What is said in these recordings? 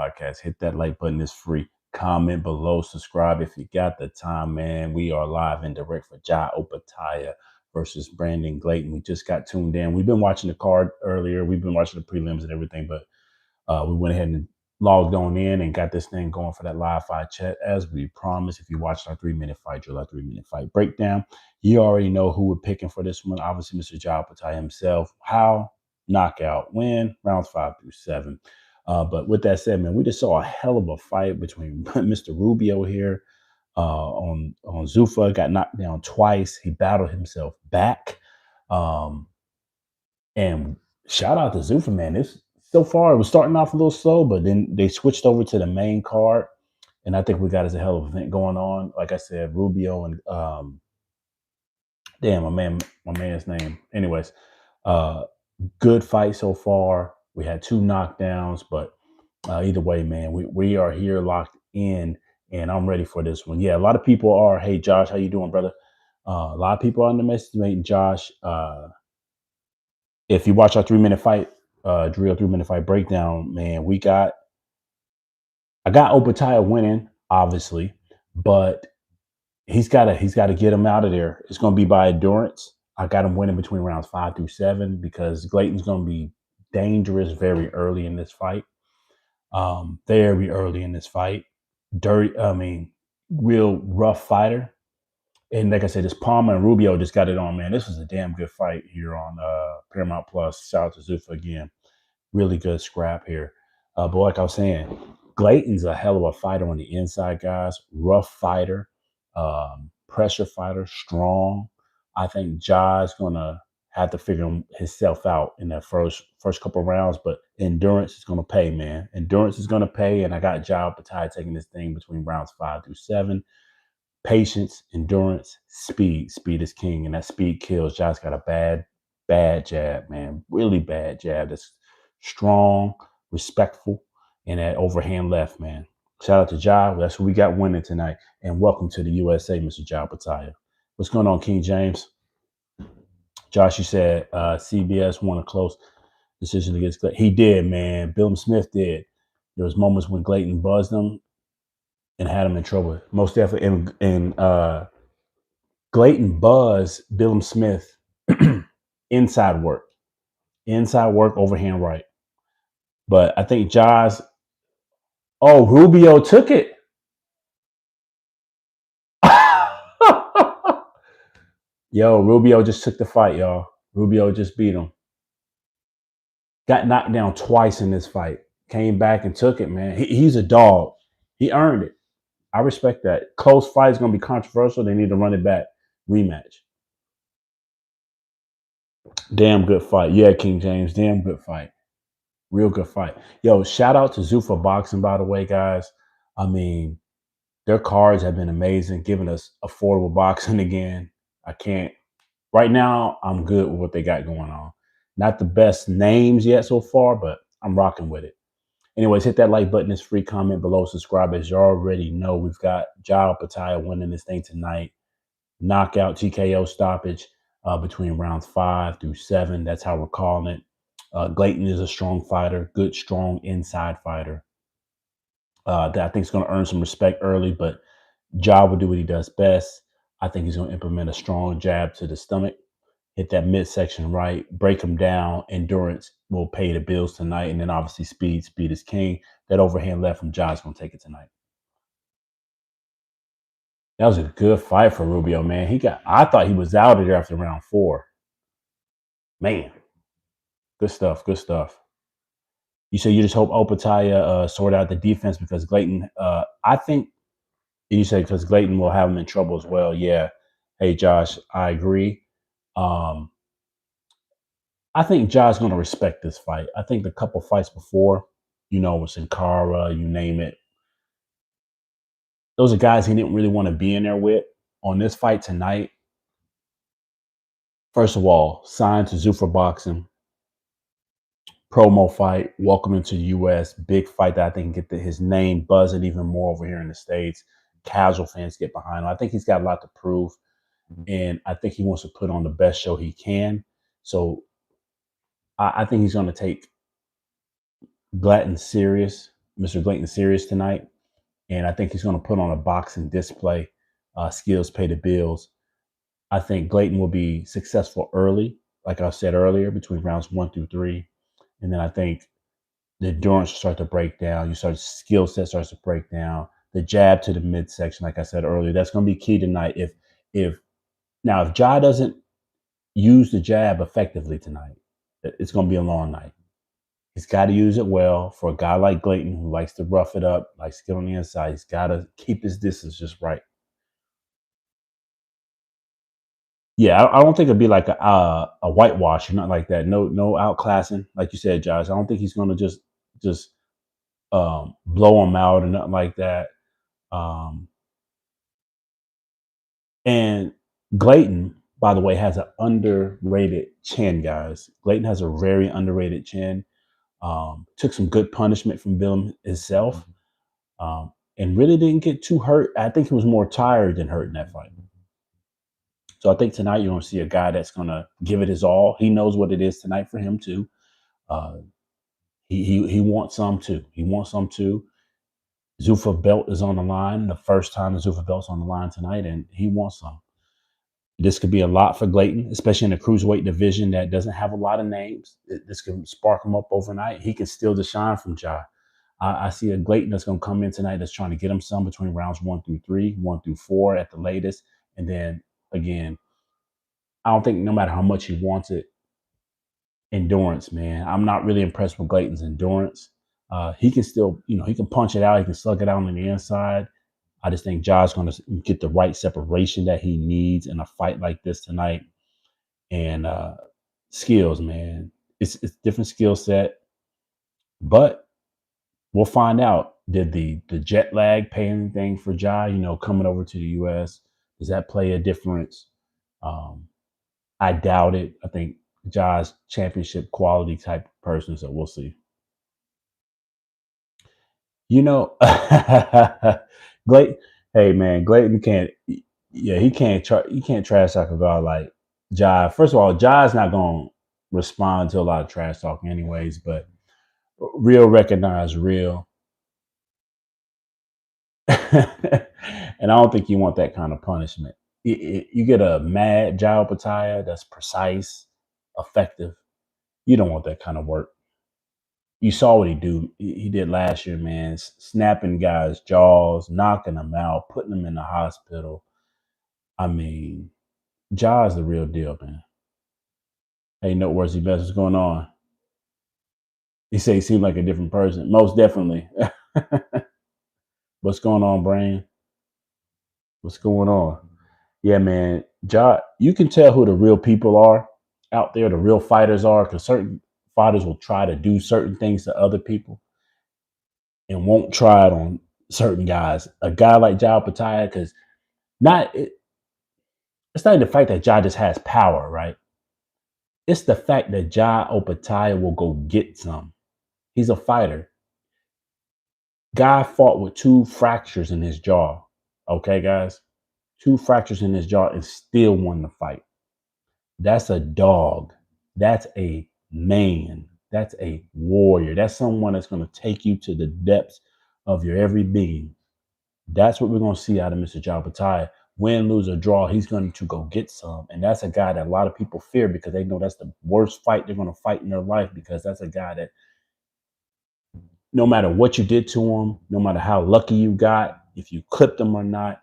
podcast. Hit that like button. It's free. Comment below. Subscribe if you got the time, man. We are live and direct for OPETAIA versus Brandon Glayton. We just got tuned in. We've been watching the card earlier. We've been watching the prelims and everything, but we went ahead and logged on in and got this thing going for that live fight chat. As we promised, if you watched our 3-minute fight drill, our 3-minute fight breakdown, you already know who we're picking for this one. Obviously, Mr. OPETAIA himself. How? Knockout win, rounds 5 through 7. But with that said, man, we just saw a hell of a fight between Mr. Rubio here on Zuffa. Got knocked down twice. He battled himself back. And shout out to Zuffa, man. This so far it was starting off a little slow, but then they switched over to the main card, and I think we got us a hell of an event going on. Like I said, Rubio and damn my man's name. Anyways, good fight so far. We had 2 knockdowns, but either way, man, we are here locked in, and I'm ready for this one. Yeah, a lot of people are. Hey, Josh, how you doing, brother? A lot of people are underestimating Josh. If you watch our 3-minute fight drill, 3-minute fight breakdown, man, I got OPETAIA winning, obviously, but he's got to get him out of there. It's going to be by endurance. I got him winning between rounds 5 through 7 because Glayton's going to be dangerous very early in this fight. Very early in this fight. Real rough fighter. And like I said, this Palmer and Rubio just got it on, man. This was a damn good fight here on Paramount Plus. Shout out to Zuffa again. Really good scrap here. But like I was saying, Glayton's a hell of a fighter on the inside, guys. Rough fighter, pressure fighter, strong. I think Ja's going to have to figure himself out in that first couple of rounds, but endurance is going to pay, man. Endurance is going to pay, and I got OPETAIA taking this thing between rounds 5 through 7. Patience, endurance, speed. Speed is king, and that speed kills. Ja's got a bad jab, man. Really bad jab. That's strong, respectful, and that overhand left, man. Shout out to Ja. That's who we got winning tonight. And welcome to the USA, Mr. OPETAIA. What's going on, King James? Josh, you said CBS won a close decision against Glayton. He did, man. Billum Smith did. There was moments when Glayton buzzed him and had him in trouble. Most definitely. And Glayton buzzed Billum Smith inside work, overhand right. But I think Ja's. Oh, Rubio took it. Yo, Rubio just took the fight, y'all. Rubio just beat him. Got knocked down twice in this fight. Came back and took it, man. He's a dog. He earned it. I respect that. Close fight is going to be controversial. They need to run it back. Rematch. Damn good fight. Yeah, King James. Damn good fight. Real good fight. Yo, shout out to Zuffa Boxing, by the way, guys. I mean, their cards have been amazing, giving us affordable boxing again. Right now, I'm good with what they got going on. Not the best names yet so far, but I'm rocking with it. Anyways, hit that like button. It's free. Comment below. Subscribe. As you already know, we've got OPETAIA winning this thing tonight. Knockout TKO stoppage between rounds 5 through 7. That's how we're calling it. Glayton is a strong fighter. Good, strong inside fighter. That I think is going to earn some respect early, but Ja will do what he does best. I think he's going to implement a strong jab to the stomach, hit that midsection right, break him down. Endurance will pay the bills tonight. And then obviously speed. Speed is king. That overhand left from Ja is going to take it tonight. That was a good fight for Rubio, man. I thought he was out of there after round 4. Man, good stuff. Good stuff. You say you just hope OPETAIA sort out the defense because Glayton, I think, you say because Glayton will have him in trouble as well. Yeah. Hey, Josh, I agree. I think Ja's going to respect this fight. I think the couple fights before, with Sin Cara, you name it. Those are guys he didn't really want to be in there with. On this fight tonight, first of all, signed to Zuffa Boxing. Promo fight, welcome into the U.S. Big fight that I think can get his name buzzing even more over here in the States. Casual fans get behind him. I think he's got a lot to prove, and I think he wants to put on the best show he can. So I think he's going to take Glayton serious. Mr. Glayton serious tonight, and I think he's going to put on a boxing display. Skills pay the bills. I think Glayton will be successful early, like I said earlier, between rounds 1 through 3, and then I think the endurance will start to break down. Skill set starts to break down. The jab to the midsection, like I said earlier, that's going to be key tonight. If now if Ja doesn't use the jab effectively tonight, it's going to be a long night. He's got to use it well. For a guy like Glayton who likes to rough it up, likes to get on the inside, he's got to keep his distance just right. Yeah, I don't think it'd be like a whitewash or nothing like that. No outclassing, like you said, Josh. I don't think he's going to just blow him out or nothing like that. Um, and Glayton, by the way, has an underrated chin, guys. Glayton has a very underrated chin. Took some good punishment from Bill himself, and really didn't get too hurt. I think he was more tired than hurt in that fight. So I think tonight you're going to see a guy that's going to give it his all. He knows what it is tonight for him too. Uh, he wants some too. He wants some too. Zuffa belt is on the line. The first time the Zuffa belt's on the line tonight, and he wants some. This could be a lot for Glayton, especially in the cruiserweight division that doesn't have a lot of names. This can spark him up overnight. He can steal the shine from Ja. I see a Glayton that's going to come in tonight that's trying to get him some between rounds 1 through 3, 1 through 4 at the latest. And then again, I don't think no matter how much he wants it, endurance, man. I'm not really impressed with Glayton's endurance. He can still, he can punch it out. He can slug it out on the inside. I just think Ja's going to get the right separation that he needs in a fight like this tonight. And skills, man. It's different skill set, but we'll find out. Did the jet lag pay anything for Ja? Coming over to the U.S. Does that play a difference? I doubt it. I think Ja's championship quality type person, so we'll see. You know, Glayton. Hey man, Glayton can't. Yeah, he can't trash talk about like Ja. First of all, Ja's not gonna respond to a lot of trash talk anyways. But real recognize real, and I don't think you want that kind of punishment. You get a mad Ja OPETAIA that's precise, effective. You don't want that kind of work. You saw what he did last year, man. Snapping guys' jaws, knocking them out, putting them in the hospital. I mean, Ja's the real deal, man. Hey, noteworthy best, what's going on? He said he seemed like a different person. Most definitely. What's going on, Brain? What's going on? Yeah, man. Ja, you can tell who the real people are out there, the real fighters are, because certain fighters will try to do certain things to other people and won't try it on certain guys. A guy like Ja OPETAIA, because not it, it's not the fact that Ja just has power, right? It's the fact that Ja OPETAIA will go get some. He's a fighter. Guy fought with 2 fractures in his jaw. Okay, guys? 2 fractures in his jaw and still won the fight. That's a dog. That's a man. That's a warrior. That's someone that's going to take you to the depths of your every being. That's what we're going to see out of Mr. Ja OPETAIA. Win, lose, or draw, he's going to go get some. And that's a guy that a lot of people fear because they know that's the worst fight they're going to fight in their life, because that's a guy that no matter what you did to him, no matter how lucky you got, if you clipped him or not,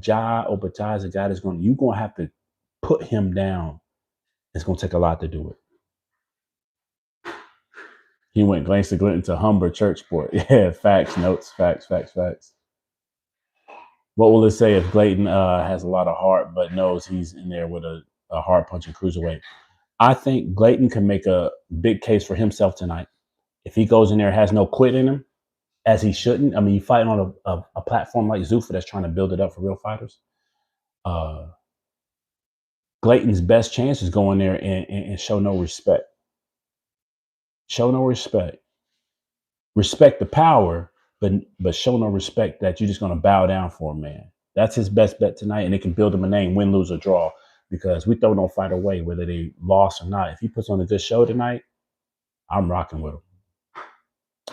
Ja OPETAIA is a guy you're going to have to put him down. It's going to take a lot to do it. He went Gangster Glinton to Humber Church Sport. Yeah, facts, notes, facts. What will it say if Glayton has a lot of heart but knows he's in there with a hard punching cruiserweight? I think Glayton can make a big case for himself tonight. If he goes in there and has no quit in him, as he shouldn't. I mean, you fighting on a platform like Zuffa that's trying to build it up for real fighters. Glayton's best chance is go in there and show no respect. Show no respect. Respect the power, but show no respect that you're just going to bow down for a man. That's his best bet tonight, and it can build him a name, win, lose, or draw, because we throw no fight away, whether they lost or not. If he puts on a good show tonight, I'm rocking with him.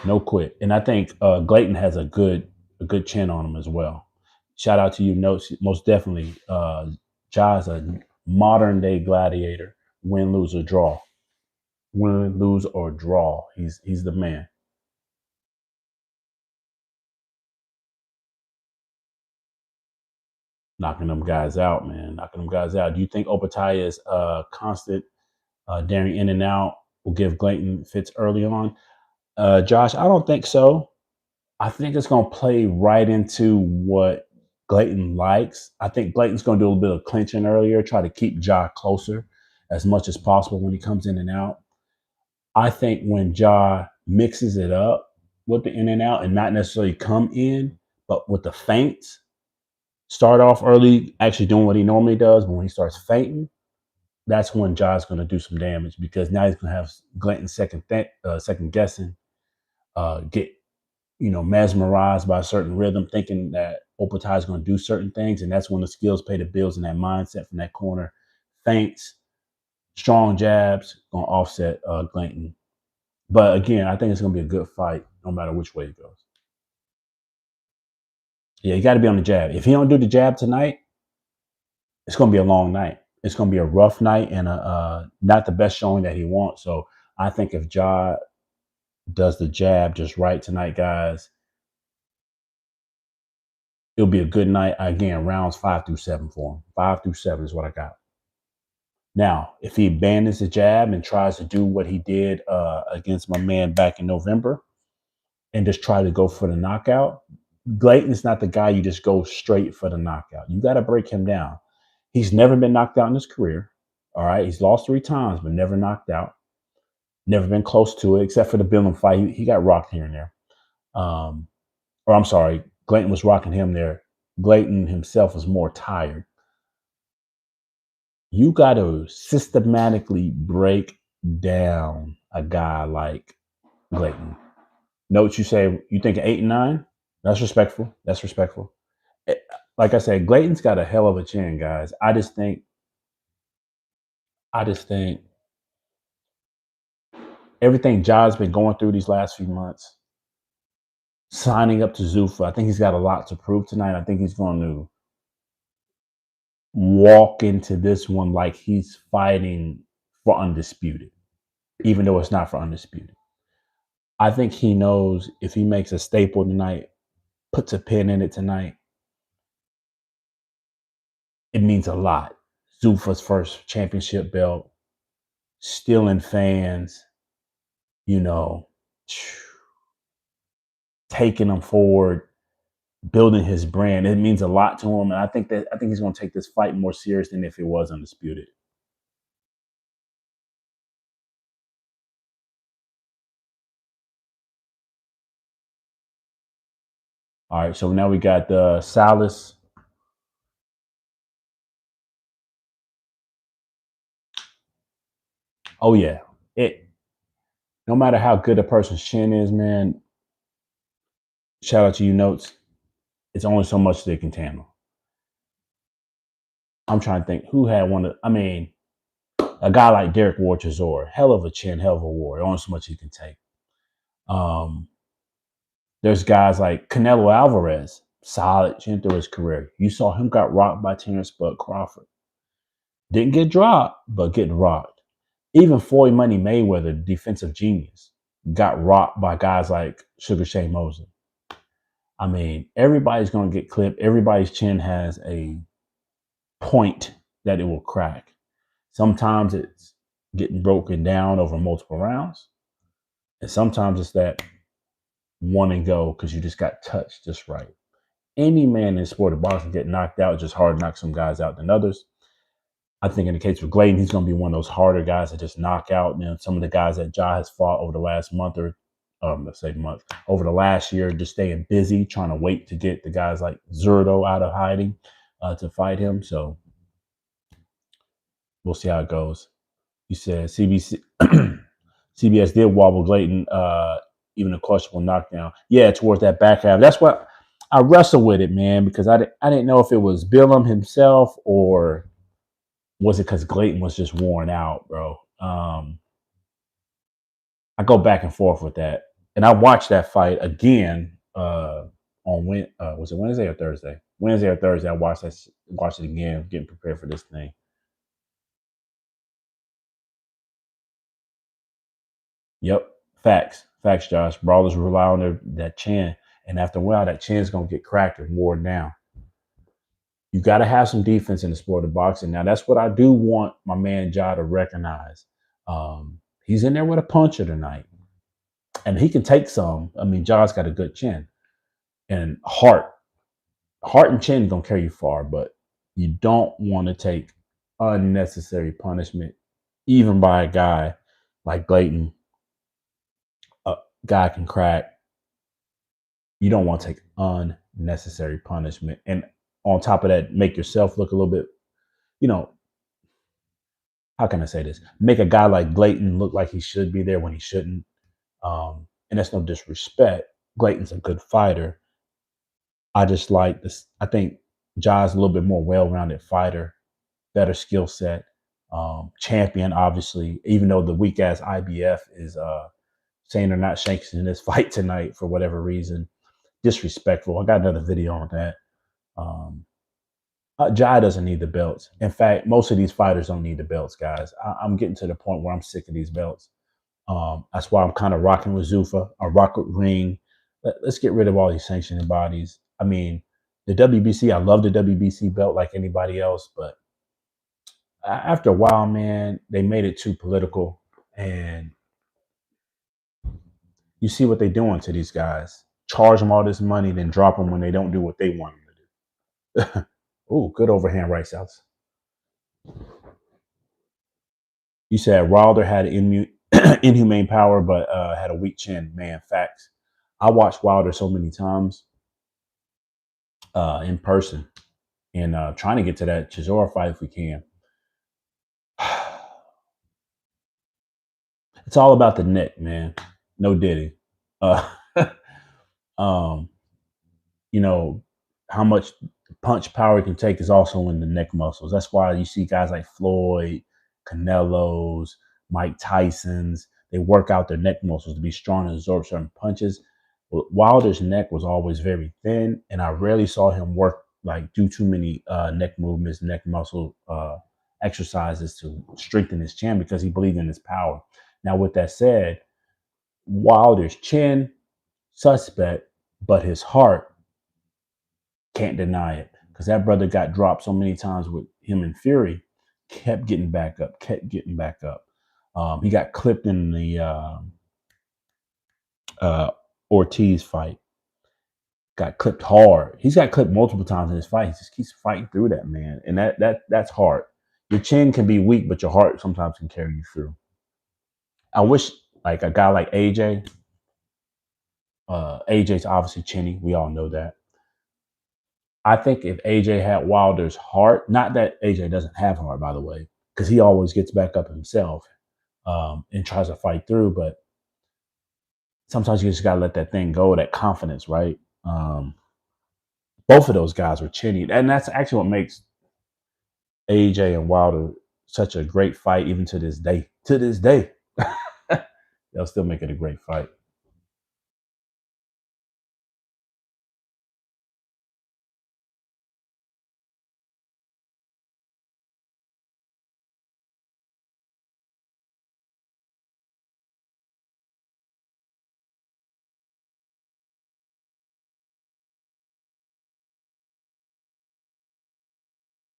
No quit. And I think Glayton has a good chin on him as well. Shout out to you, Notes. Most definitely. Ja's a modern day gladiator. Win, lose, or draw. Win, lose, or draw. He's the man. Knocking them guys out, man. Knocking them guys out. Do you think OPETAIA's constant daring in and out will give Glayton fits early on? Josh, I don't think so. I think it's going to play right into what Glayton likes. I think Glayton's going to do a little bit of clinching earlier, try to keep Ja closer as much as possible when he comes in and out. I think when Ja mixes it up with the in and out and not necessarily come in, but with the feints, start off early, actually doing what he normally does. But when he starts fainting, that's when Ja's going to do some damage because now he's going to have Glayton second guessing, get mesmerized by a certain rhythm, thinking that Opatai is going to do certain things, and that's when the skills pay the bills in that mindset from that corner. Feints, strong jabs, going to offset Glayton. But again, I think it's going to be a good fight, no matter which way it goes. Yeah, you got to be on the jab. If he don't do the jab tonight, it's going to be a long night. It's going to be a rough night and not the best showing that he wants. So I think if Ja does the jab just right tonight, guys, it'll be a good night. Again, rounds 5 through 7 for him. 5 through 7 is what I got. Now, if he abandons the jab and tries to do what he did against my man back in November and just try to go for the knockout, Glayton's not the guy you just go straight for the knockout. You got to break him down. He's never been knocked out in his career. All right. He's lost 3 times, but never knocked out. Never been close to it, except for the Billum fight. He got rocked here and there. Or I'm sorry, Glayton was rocking him there. Glayton himself was more tired. You got to systematically break down a guy like Glayton. Note you say you think 8 and 9. That's respectful. That's respectful. Like I said, Glayton's got a hell of a chin, guys. I just think everything Ja's been going through these last few months, signing up to Zuffa, I think he's got a lot to prove tonight. I think he's going to walk into this one like he's fighting for undisputed, even though it's not for undisputed. I think he knows if he makes a staple tonight, puts a pin in it tonight, it means a lot. Zuffa's first championship belt, stealing fans, you know, taking them forward, building his brand. It means a lot to him. And I think he's going to take this fight more serious than if it was undisputed. All right, so now we got the Salas. Oh yeah, it. No matter how good a person's chin is, man. Shout out to you, Notes. It's only so much they can handle. I'm trying to think who had one. I mean, a guy like Derek Ward Chisora, hell of a chin, hell of a war. Only so much he can take. Um, there's guys like Canelo Alvarez, solid chin through his career. You saw him got rocked by Terrence Bud Crawford. Didn't get dropped, but getting rocked. Even Floyd Money Mayweather, defensive genius, got rocked by guys like Sugar Shane Mosley. I mean, everybody's going to get clipped. Everybody's chin has a point that it will crack. Sometimes it's getting broken down over multiple rounds. And sometimes it's that one and go because you just got touched just right. Any man in the sport of boxing get knocked out, just hard knock some guys out than others. I think in the case of Glayton, he's going to be one of those harder guys that just knock out. Some of the guys that Ja has fought over the last month or let's say month, over the last year, just staying busy, trying to wait to get the guys like Zurdo out of hiding to fight him. So we'll see how it goes. You said CBS did wobble Glayton, even a questionable knockdown. Yeah, towards that back half. That's what I wrestle with it, man, because I didn't know if it was Billum himself or was it because Glayton was just worn out, bro. I go back and forth with that. And I watched that fight again on was it Wednesday or Thursday? Wednesday or Thursday. I watched it again, getting prepared for this thing. Yep, facts, Josh. Brawlers rely on that chin, and after a while, that chin's gonna get cracked and worn down. You got to have some defense in the sport of boxing. Now, that's what I do want my man Ja to recognize. He's in there with a puncher tonight, and he can take some. I mean, Ja's got a good chin and heart and chin gonna carry you far, but you don't want to take unnecessary punishment, even by a guy like Glayton. A guy can crack. You don't want to take unnecessary punishment, and on top of that, make yourself look a little bit, you know, how can I say this? Make a guy like Glayton look like he should be there when he shouldn't. And that's no disrespect. Glayton's a good fighter. I just like this. I think Ja's a little bit more well-rounded fighter, better skill set, champion. Obviously, even though the weak ass IBF is saying they're not sanctioning this fight tonight for whatever reason, disrespectful. I got another video on that. Um, Jai doesn't need the belts. In fact, most of these fighters don't need the belts, guys. I'm getting to the point where I'm sick of these belts. That's why I'm kind of rocking with Zuffa. I rock with Ring. Let's get rid of all these sanctioning bodies. I mean, the WBC, I love the WBC belt like anybody else, but after a while, man, they made it too political. And you see what they're doing to these guys. Charge them all this money, then drop them when they don't do what they want them to do. Oh, good overhand right, Salas. You said Wilder had inhumane power, but had a weak chin. Man, facts. I watched Wilder so many times in person, and trying to get to that Chisora fight if we can. It's all about the neck, man. No Diddy. Uh, um, you know, how much punch power it can take is also in the neck muscles. That's why you see guys like Floyd, Canelo's, Mike Tyson's, they work out their neck muscles to be strong and absorb certain punches. Wilder's neck was always very thin, and I rarely saw him work like do too many neck movements, neck muscle exercises to strengthen his chin because he believed in his power. Now, with that said, Wilder's chin, suspect, but his heart, can't deny it, because that brother got dropped so many times with him and Fury, kept getting back up, kept getting back up. He got clipped in the uh, Ortiz fight. Got clipped hard. He's got clipped multiple times in his fight. He just keeps fighting through that, man, and that's hard. Your chin can be weak, but your heart sometimes can carry you through. I wish like a guy like AJ. AJ's obviously chinny. We all know that. I think if AJ had Wilder's heart, not that AJ doesn't have heart, by the way, because he always gets back up himself and tries to fight through, but sometimes you just gotta let that thing go, that confidence, right? Both of those guys were chinny, and that's actually what makes AJ and Wilder such a great fight, even to this day. To this day, they'll still make it a great fight.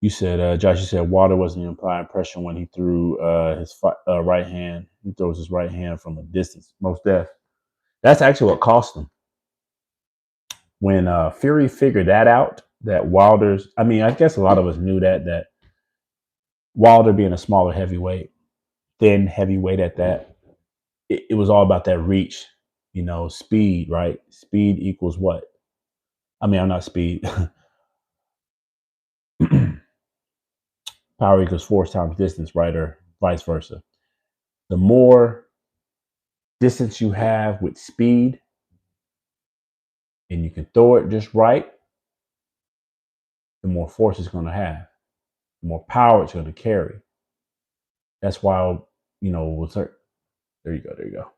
You said, Josh, you said Wilder wasn't even applying pressure when he threw his right hand. He throws his right hand from a distance. Most def. That's actually what cost him. When Fury figured that out, that Wilder's, I mean, I guess a lot of us knew that Wilder being a smaller heavyweight, thin heavyweight at that, it was all about that reach, speed, right? Speed equals what? I mean, I'm not speed. Power equals force times distance, right? Or vice versa. The more distance you have with speed and you can throw it just right, the more force it's going to have, the more power it's going to carry. That's why, there you go.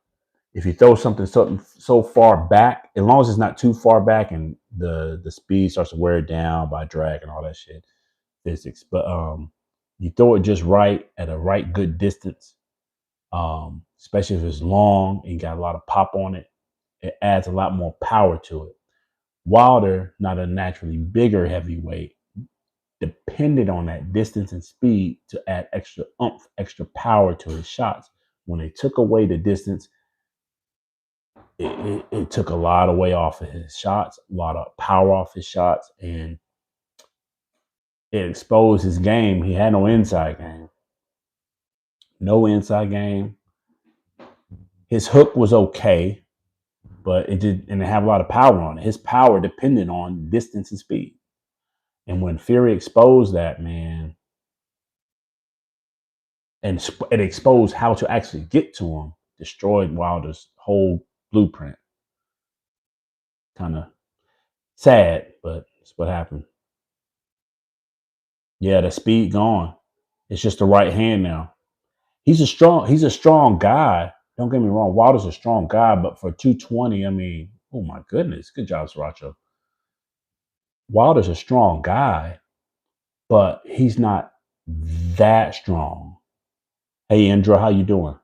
if you throw something so far back, as long as it's not too far back and the speed starts to wear it down by drag and all that shit, physics. But you throw it just right at a right good distance, especially if it's long and you got a lot of pop on it, it adds a lot more power to it. Wilder, not a naturally bigger heavyweight, depended on that distance and speed to add extra oomph, extra power to his shots. When they took away the distance, it took a lot of weight off of his shots, a lot of power off his shots, and it exposed his game. He had no inside game. No inside game. His hook was okay, but it didn't have a lot of power on it. His power depended on distance and speed. And when Fury exposed that, man, and it exposed how to actually get to him, destroyed Wilder's whole blueprint. Kind of sad, but it's what happened. Yeah, the speed gone. It's just the right hand now. He's a strong guy. Don't get me wrong. Wilder's a strong guy, but for 220, I mean, oh my goodness. Good job, Sriracho. Wilder's a strong guy, but he's not that strong. Hey, Indra, how you doing?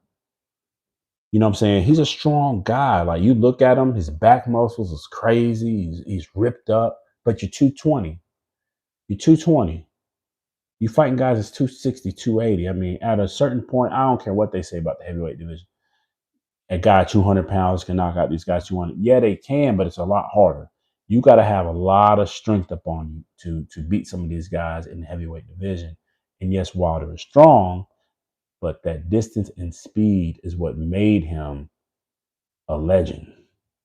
You know what I'm saying? He's a strong guy. Like you look at him, his back muscles is crazy. He's ripped up, but you're 220. You're 220. You fighting guys that's 260, 280. I mean, at a certain point, I don't care what they say about the heavyweight division. A guy 200 pounds can knock out these guys 200. Yeah, they can, but it's a lot harder. You got to have a lot of strength up on you to beat some of these guys in the heavyweight division. And yes, Wilder is strong, but that distance and speed is what made him a legend.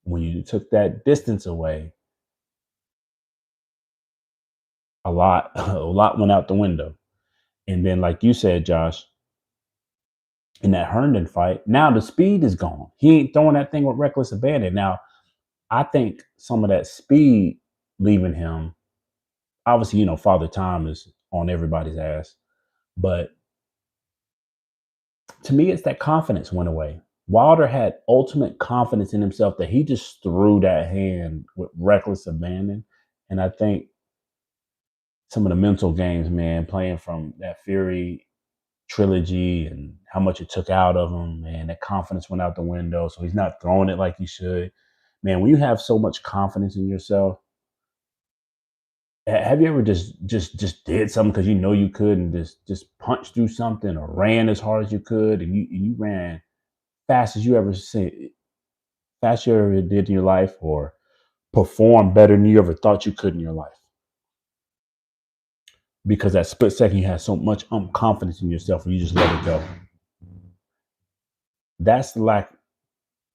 When you took that distance away, a lot went out the window. And then, like you said, Josh, in that Herndon fight, now the speed is gone. He ain't throwing that thing with reckless abandon. Now, I think some of that speed leaving him, obviously, Father Time is on everybody's ass. But to me, it's that confidence went away. Wilder had ultimate confidence in himself that he just threw that hand with reckless abandon. And I think some of the mental games, man, playing from that Fury trilogy and how much it took out of him, man, that confidence went out the window. So he's not throwing it like he should. Man, when you have so much confidence in yourself, have you ever just did something because you know you could and just punched through something or ran as hard as you could and you ran fast as you ever seen, fast you ever did in your life, or performed better than you ever thought you could in your life? Because that split second you had so much confidence in yourself and you just let it go. That's the lack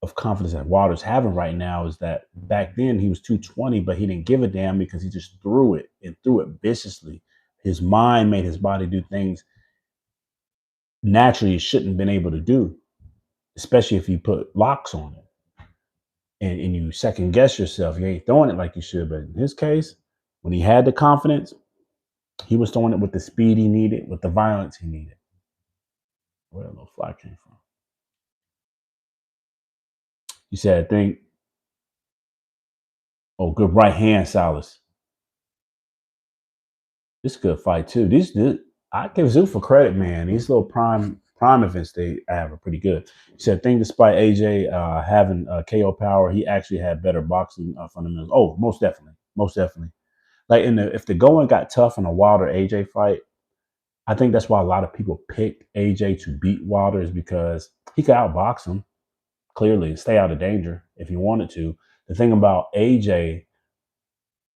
of confidence that Wilder's having right now. Is that back then he was 220, but he didn't give a damn because he just threw it and threw it viciously. His mind made his body do things naturally it shouldn't have been able to do, especially if you put locks on it and you second guess yourself. You ain't throwing it like you should. But in his case, when he had the confidence, he was throwing it with the speed he needed, with the violence he needed. Where that little fly came from? You said, I think, oh, good right hand, Salas. This is a good fight too. I give Zuffa credit, man. These little prime events they have are pretty good. He said, I think despite AJ having KO power, he actually had better boxing fundamentals. Oh, most definitely, most definitely. Like if the going got tough in a Wilder AJ fight, I think that's why a lot of people picked AJ to beat Wilder, is because he could outbox him clearly and stay out of danger if he wanted to. The thing about AJ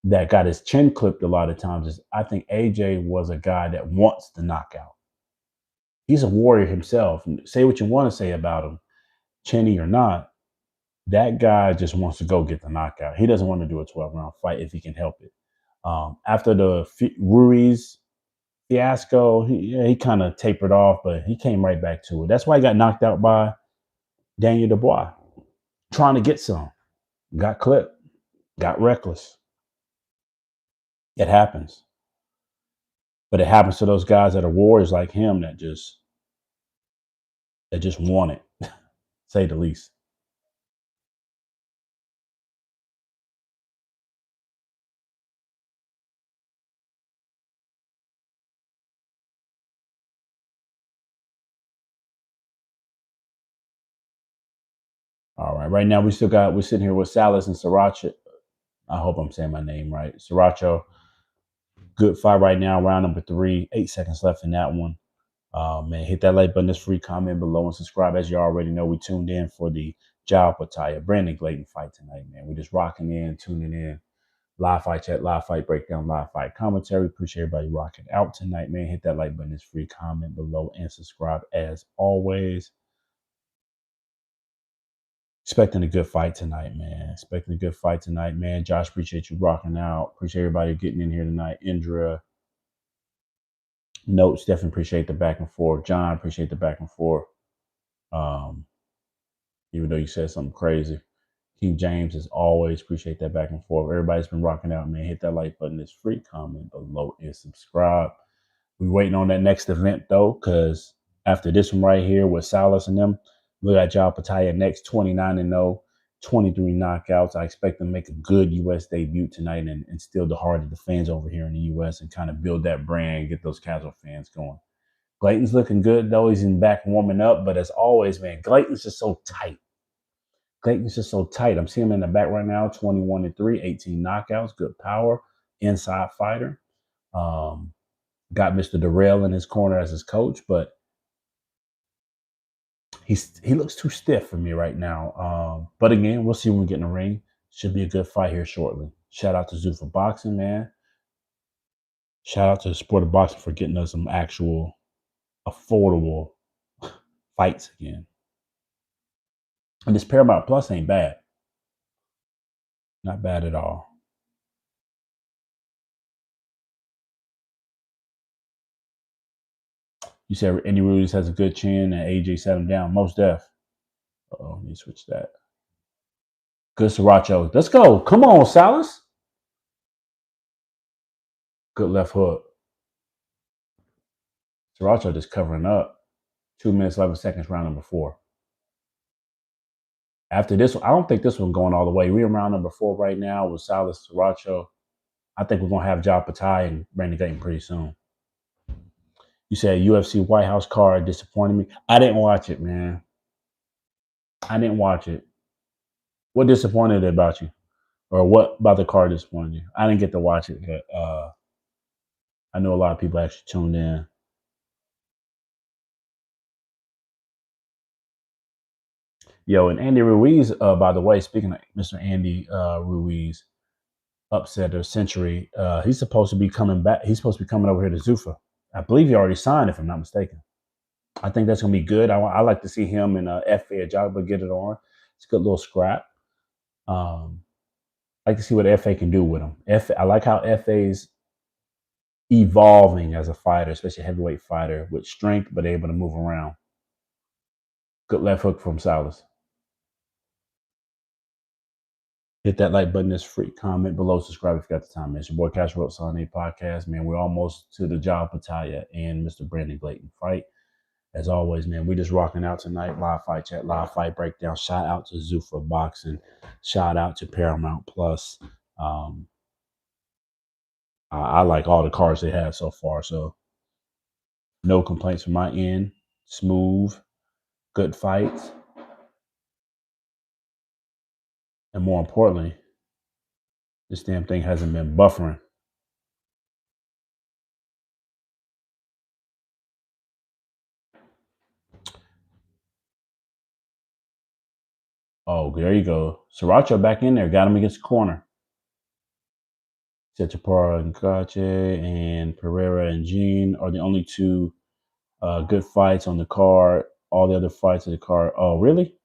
that got his chin clipped a lot of times is I think AJ was a guy that wants the knockout. He's a warrior himself. Say what you want to say about him, chinny or not. That guy just wants to go get the knockout. He doesn't want to do a 12-round fight if he can help it. After the Ruiz fiasco, he kind of tapered off, but he came right back to it. That's why he got knocked out by Daniel Dubois, trying to get some. Got clipped, got reckless. It happens. But it happens to those guys that are warriors like him that just want it, say the least. All right. Right now we're sitting here with Salas and Sriracho. I hope I'm saying my name right. Sriracho. Good fight right now. Round number 3. 8 seconds left in that one. Man, hit that like button. This free comment below and subscribe. As you already know, we tuned in for the OPETAIA Brandon Glayton fight tonight, man. We're just rocking in, tuning in. Live fight chat, live fight breakdown, live fight commentary. Appreciate everybody rocking out tonight, man. Hit that like button. This free comment below and subscribe as always. Expecting a good fight tonight, man. Expecting a good fight tonight, man. Josh, appreciate you rocking out. Appreciate everybody getting in here tonight. Indra, Notes, definitely appreciate the back and forth. John, appreciate the back and forth. Um, even though you said something crazy. King James, as always, appreciate that back and forth. Everybody's been rocking out, man. Hit that like button. It's free. Comment below and subscribe. We're waiting on that next event, though, because after this one right here with Salas and them, we got OPETAIA next 29-0, 23 knockouts. I expect them to make a good U.S. debut tonight and instill the heart of the fans over here in the U.S. and kind of build that brand, get those casual fans going. Glayton's looking good, though. He's in back warming up. But as always, man, Glayton's just so tight. Glayton's just so tight. I'm seeing him in the back right now, 21-3, 18 knockouts, good power, inside fighter. Got Mr. Darrell in his corner as his coach, but he looks too stiff for me right now. But again, we'll see when we get in the ring. Should be a good fight here shortly. Shout out to Zuffa Boxing, man. Shout out to the sport of boxing for getting us some actual affordable fights again. And this Paramount Plus ain't bad. Not bad at all. You said Andy Ruiz has a good chin and AJ sat him down. Most def. Oh, let me switch that. Good Sriracho. Let's go. Come on, Salas. Good left hook. Sriracho just covering up. 2 minutes, 11 seconds, round number 4. After this one, I don't think this one going all the way. We're in round number 4 right now with Salas, Sriracho. I think we're going to have OPETAIA and Brandon Glayton pretty soon. You said UFC White House card disappointed me. I didn't watch it, man. I didn't watch it. What disappointed about you? Or what about the card disappointed you? I didn't get to watch it, but I know a lot of people actually tuned in. Yo, and Andy Ruiz, by the way, speaking of Mr. Andy Ruiz, upset of century, he's supposed to be coming back. He's supposed to be coming over here to Zuffa. I believe he already signed, if I'm not mistaken. I think that's going to be good. I like to see him and FA Jogba get it on. It's a good little scrap. I like to see what FA can do with him. I like how FA's evolving as a fighter, especially a heavyweight fighter with strength, but able to move around. Good left hook from Salas. Hit that like button. It's free. Comment below. Subscribe if you got the time, man. It's your boy Cash Wrote on a podcast, man. We're almost to the OPETAIA and Mr. Brandon Glayton fight. As always, man, we just rocking out tonight. Live fight chat, live fight breakdown. Shout out to Zuffa Boxing. Shout out to Paramount Plus. I like all the cards they have so far. So no complaints from my end. Smooth, good fights. And more importantly, this damn thing hasn't been buffering. Oh, there you go. Sriracho back in there. Got him against the corner. Chachapara and Kache and Pereira and Jean are the only two good fights on the card. All the other fights of the card. Oh, really?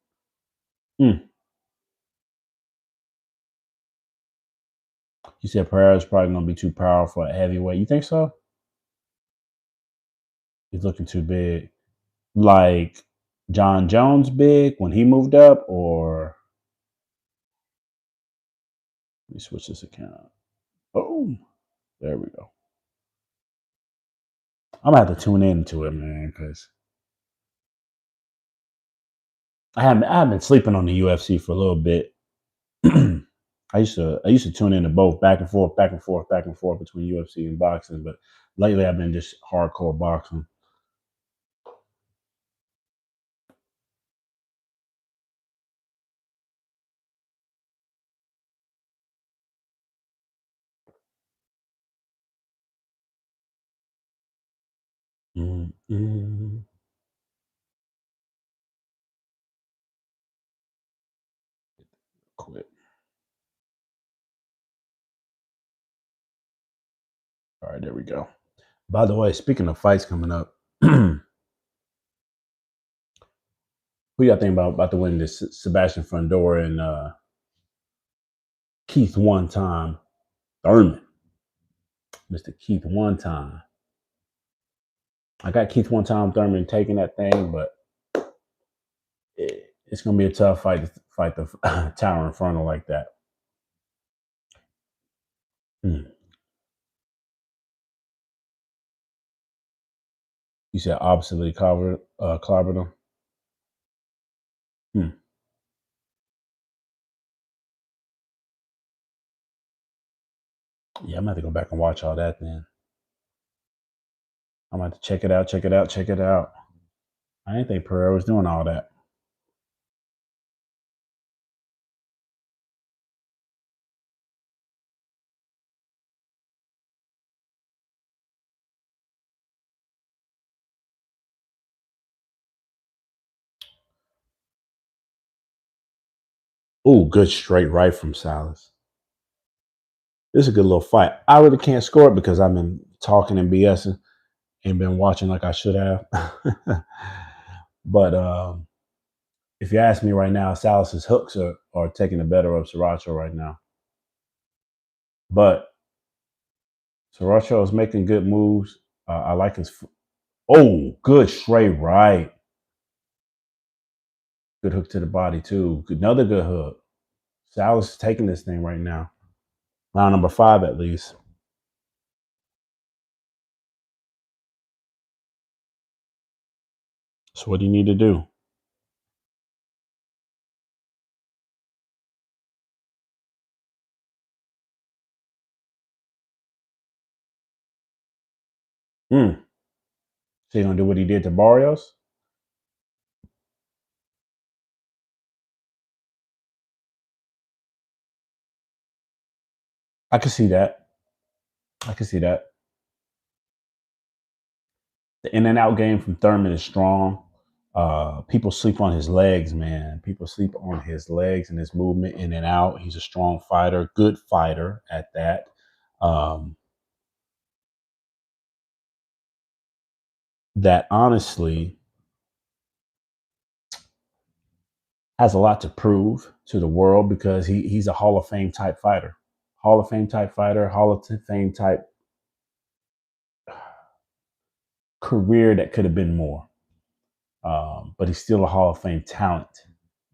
You said Pereira's probably going to be too powerful at heavyweight. You think so? He's looking too big. Like John Jones big when he moved up, or let me switch this account. Boom. There we go. I'm gonna have to tune into it, man, because I haven't been sleeping on the UFC for a little bit. I used to tune into both, back and forth, back and forth, back and forth between UFC and boxing, but lately I've been just hardcore boxing. mm. Quit. All right, there we go. By the way, speaking of fights coming up, who y'all think about the win this Sebastian Fundora and Keith one time Thurman, Mr. Keith one time. I got Keith one time Thurman taking that thing, but it's gonna be a tough fight to fight the Tower Inferno like that. Hmm. You said oppositely clobbered him. Hmm. Yeah, I'm gonna have to go back and watch all that then. I'm gonna have to check it out, check it out, check it out. I didn't think Pereira was doing all that. Ooh, good straight right from Salas. This is a good little fight. I really can't score it because I've been talking and BSing and been watching like I should have. But if you ask me right now, Salas's hooks are taking the better of Sriracho right now. But Sriracho is making good moves. I like his. Oh, good straight right. Good hook to the body too. Another good hook. Salas is taking this thing right now. Round number 5 at least. So what do you need to do? Hmm. So you gonna do what he did to Barrios? I can see that. I can see that. The in and out game from Thurman is strong. People sleep on his legs, man. People sleep on his legs and his movement in and out. He's a strong fighter, good fighter at that. Um, that honestly has a lot to prove to the world because he's a Hall of Fame type fighter. Hall of Fame type fighter, Hall of Fame type career that could have been more. But he's still a Hall of Fame talent.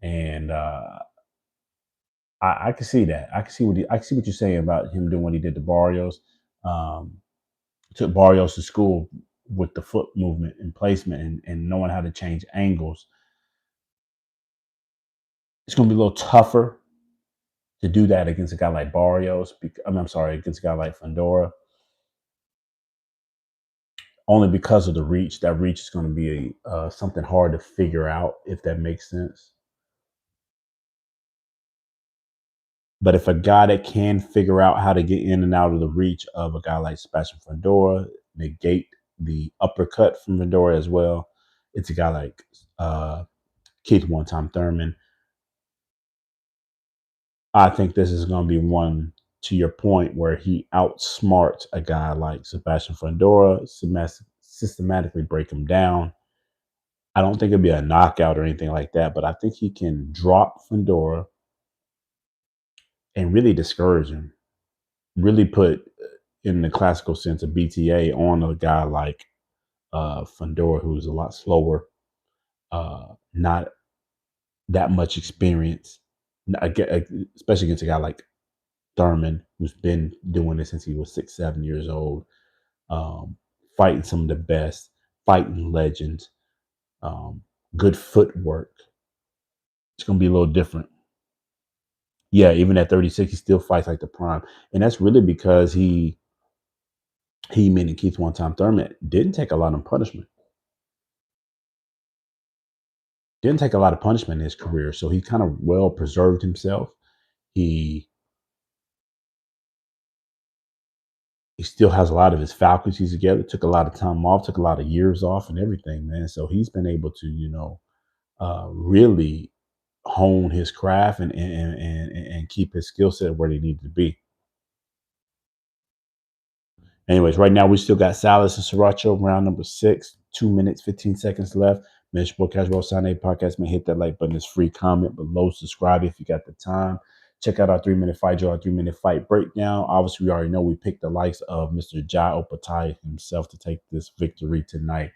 And I can see that. I can see what you're saying about him doing what he did to Barrios. Um, took Barrios to school with the foot movement and placement and knowing how to change angles. It's going to be a little tougher to do that against a guy like Barrios. I'm sorry, against a guy like Fundora, only because of the reach. That reach is going to be something hard to figure out, if that makes sense. But if a guy that can figure out how to get in and out of the reach of a guy like Sebastian Fundora, negate the uppercut from Fundora as well, it's a guy like Keith One Time Thurman. I think this is going to be one, to your point, where he outsmarts a guy like Sebastian Fundora, systematically break him down. I don't think it'll be a knockout or anything like that, but I think he can drop Fundora and really discourage him, really put, in the classical sense, of BTA on a guy like Fundora, who's a lot slower, not that much experience, especially against a guy like Thurman, who's been doing this since he was 6, 7 years old, um, fighting some of the best, fighting legends, um, good footwork. It's going to be a little different. Yeah, even at 36, he still fights like the prime. And that's really because meaning Keith One Time Thurman, didn't take a lot of punishment. Didn't take a lot of punishment in his career. So he kind of well preserved himself. He he still has a lot of his faculties together. Took a lot of time off, took a lot of years off, and everything, man. So he's been able to, really hone his craft and keep his skill set where they need to be. Anyways, right now we still got Salas and Sriracho, round number 6, 2 minutes, 15 seconds left. Man, Sport Casual Sunday podcast, man, hit that like button. It's free. Comment below, subscribe if you got the time. Check out our 3-minute fight draw, our 3-minute fight breakdown. Obviously, we already know we picked the likes of Mr. Jai OPETAIA himself to take this victory tonight.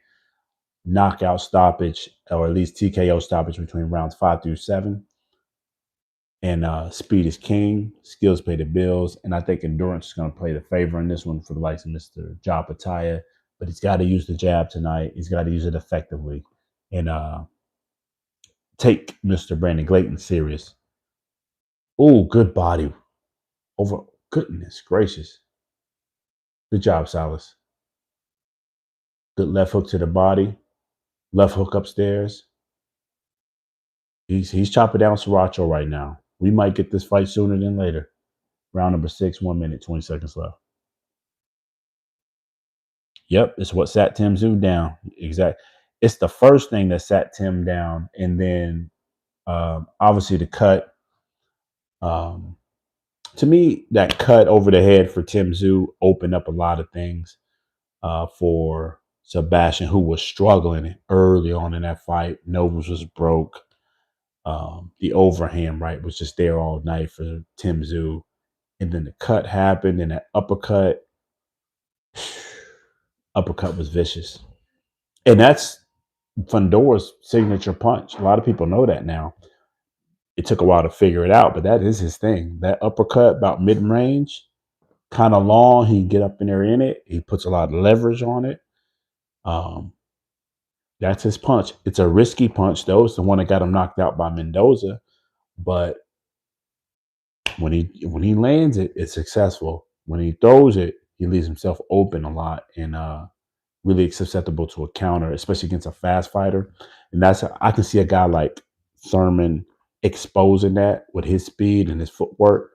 Knockout stoppage, or at least TKO stoppage between rounds 5 through 7. And speed is king. Skills pay the bills. And I think endurance is going to play the favor in this one for the likes of Mr. Japataya. But he's got to use the jab tonight. He's got to use it effectively and take Mr. Brandon Glayton serious. Oh, good body. Over. Goodness gracious. Good job, Salas. Good left hook to the body. Left hook upstairs. He's chopping down Sriracho right now. We might get this fight sooner than later. Round number 6, 1 minute, 20 seconds left. Yep, it's what sat Tim Zoo down. Exactly. It's the first thing that sat Tim down, and then obviously the cut. Um, to me, that cut over the head for Tim Zoo opened up a lot of things for Sebastian, who was struggling early on in that fight. Nose was broke. The overhand right was just there all night for Tim Zoo, and then the cut happened, and that uppercut. Uppercut was vicious, and that's Fundora's signature punch. A lot of people know that now. It took a while to figure it out, but that is his thing. That uppercut about mid range, kind of long. He get up in there in it. He puts a lot of leverage on it. Um, that's his punch. It's a risky punch, though. It's the one that got him knocked out by Mendoza. But when he lands it, it's successful. When he throws it, he leaves himself open a lot and really susceptible to a counter, especially against a fast fighter. And I can see a guy like Thurman exposing that with his speed and his footwork,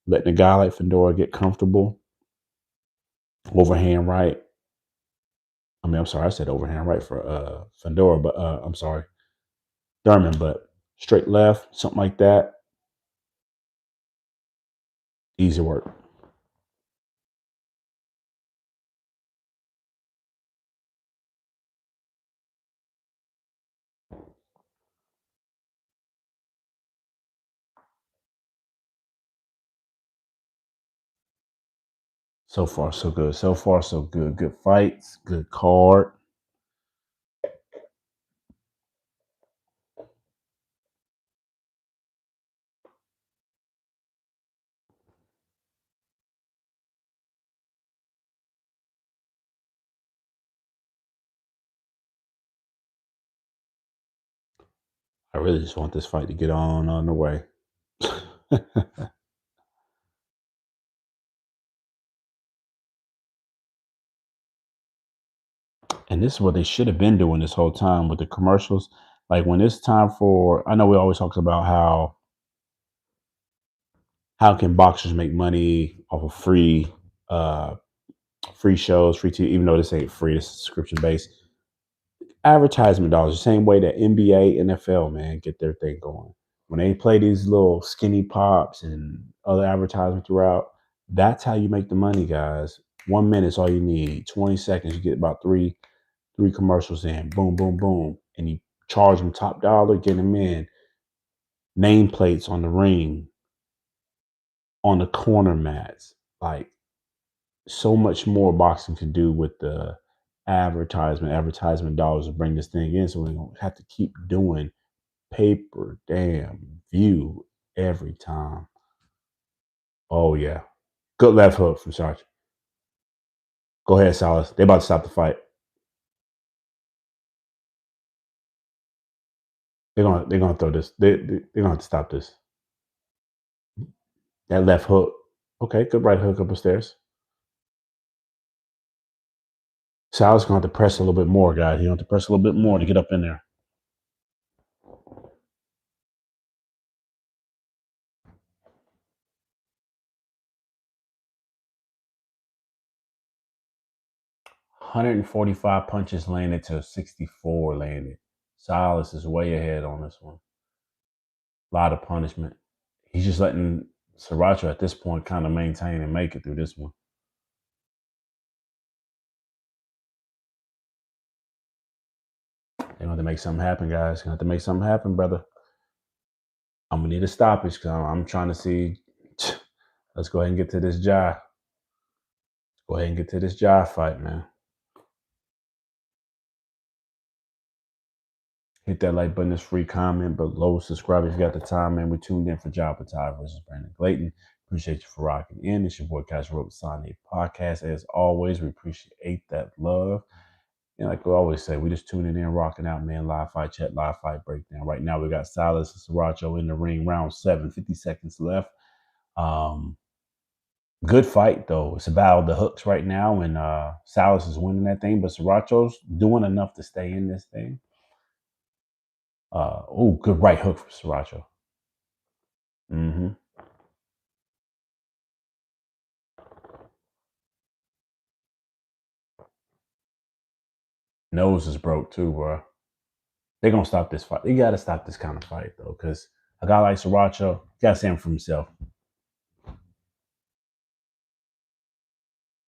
letting a guy like Fedora get comfortable. Overhand right. I mean, I'm sorry, I said overhand right for Fedora, but I'm sorry, Thurman, but straight left, something like that. Easy work. So far, so good. So far, so good. Good fights, good card. I really just want this fight to get on the way. And this is what they should have been doing this whole time with the commercials. Like when it's time for, I know we always talk about how can boxers make money off of uh, free shows, free TV, even though this ain't free, it's subscription based. Advertisement dollars, the same way that NBA, NFL, man, get their thing going. When they play these little skinny pops and other advertisements throughout, that's how you make the money, guys. 1 minute is all you need. 20 seconds, you get about three commercials in. Boom, boom, boom. And you charge them top dollar, get them in. Nameplates on the ring, on the corner mats. Like so much more boxing can do with the advertisement dollars to bring this thing in. So we don't have to keep doing paper damn view every time. Oh yeah. Good left hook from Sarge. Go ahead, Salas. They about to stop the fight. They're gonna throw this. They're gonna have to stop this. That left hook. Okay, good right hook up the stairs. Salas gonna have to press a little bit more, guys. You have to press a little bit more to get up in there. 145 punches landed to 64 landed. Salas is way ahead on this one. A lot of punishment. He's just letting Sriracho at this point kind of maintain and make it through this one. They're going to have to make something happen, guys. Going to have to make something happen, brother. I'm going to need a stoppage because I'm trying to see. Let's go ahead and get to this jive. Go ahead and get to this jive fight, man. Hit that like button, this free comment below. Subscribe if you got the time, man. We tuned in for OPETAIA versus Brandon Glayton. Appreciate you for rocking in. It's your boy Cash Rope Sunday podcast. As always, we appreciate that love. And like we always say, we just tuning in, rocking out, man. Live fight chat, live fight breakdown. Right now, we got Salas and Sriracho in the ring, round 7, 50 seconds left. Good fight, though. It's about the hooks right now, and Salas is winning that thing, but Sriracho's doing enough to stay in this thing. Good right hook for Sriracho. Nose is broke too, bro. They're gonna stop this fight. They gotta stop this kind of fight though, because a guy like Sriracho, gotta say him for himself.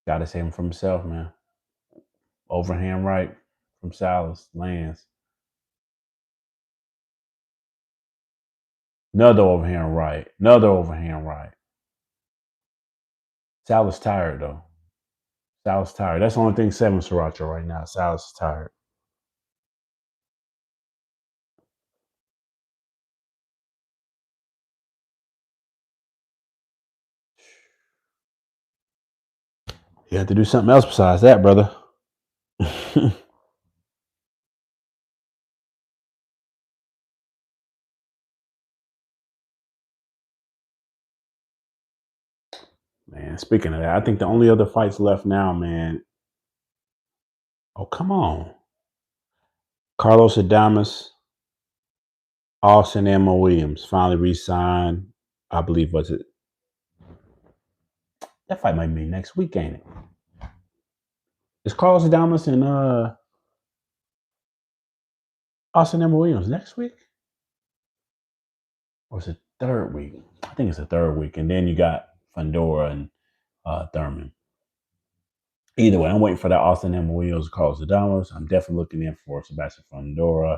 Gotta say him for himself, man. Overhand right from Salas lands. Another overhand right. Another overhand right. Salas tired though. Salas tired. That's the only thing saving Sriracho right now. Salas is tired. You have to do something else besides that, brother. Man, speaking of that, I think the only other fights left now, man. Oh, come on. Carlos Adames, Austin Emma Williams finally re-signed. I believe, was it? That fight might be next week, ain't it? Is Carlos Adames and Austin Emma Williams next week? Or is it third week? I think it's the third week. And then you got Fundora and Thurman. Either way, I'm waiting for that Austin Emma Williams, Carlos Adames. I'm definitely looking in for Sebastian Fundora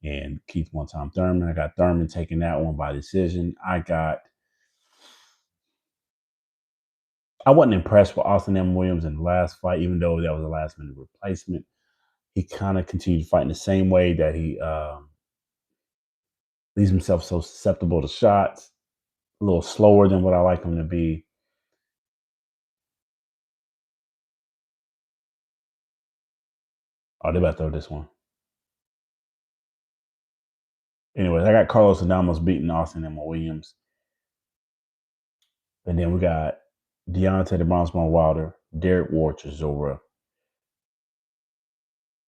and Keith One-Time Thurman. I got Thurman taking that one by decision. I wasn't impressed with Austin M. Williams in the last fight, even though that was a last-minute replacement. He kind of continued fighting the same way that he leaves himself so susceptible to shots, a little slower than what I like him to be. Oh, they about to throw this one. Anyways, I got Carlos Adames beating Austin M. Williams. And then we got Deontay the Bronzebone Wilder, Derek Chisora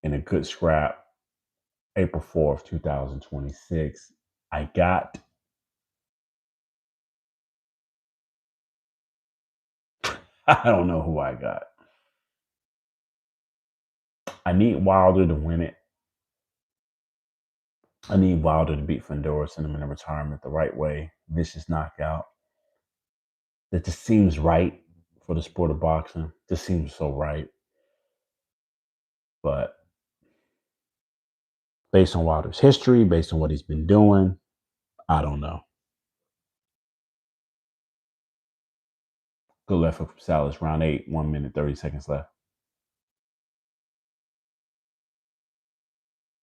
in a good scrap, April 4th, 2026. I don't know who I got. I need Wilder to win it. I need Wilder to beat Fundora, send him in retirement the right way. Vicious knockout. That just seems right for the sport of boxing. Just seems so right. But based on Wilder's history, based on what he's been doing, I don't know. Good left hook from Salas, round 8, 1 minute, 30 seconds left.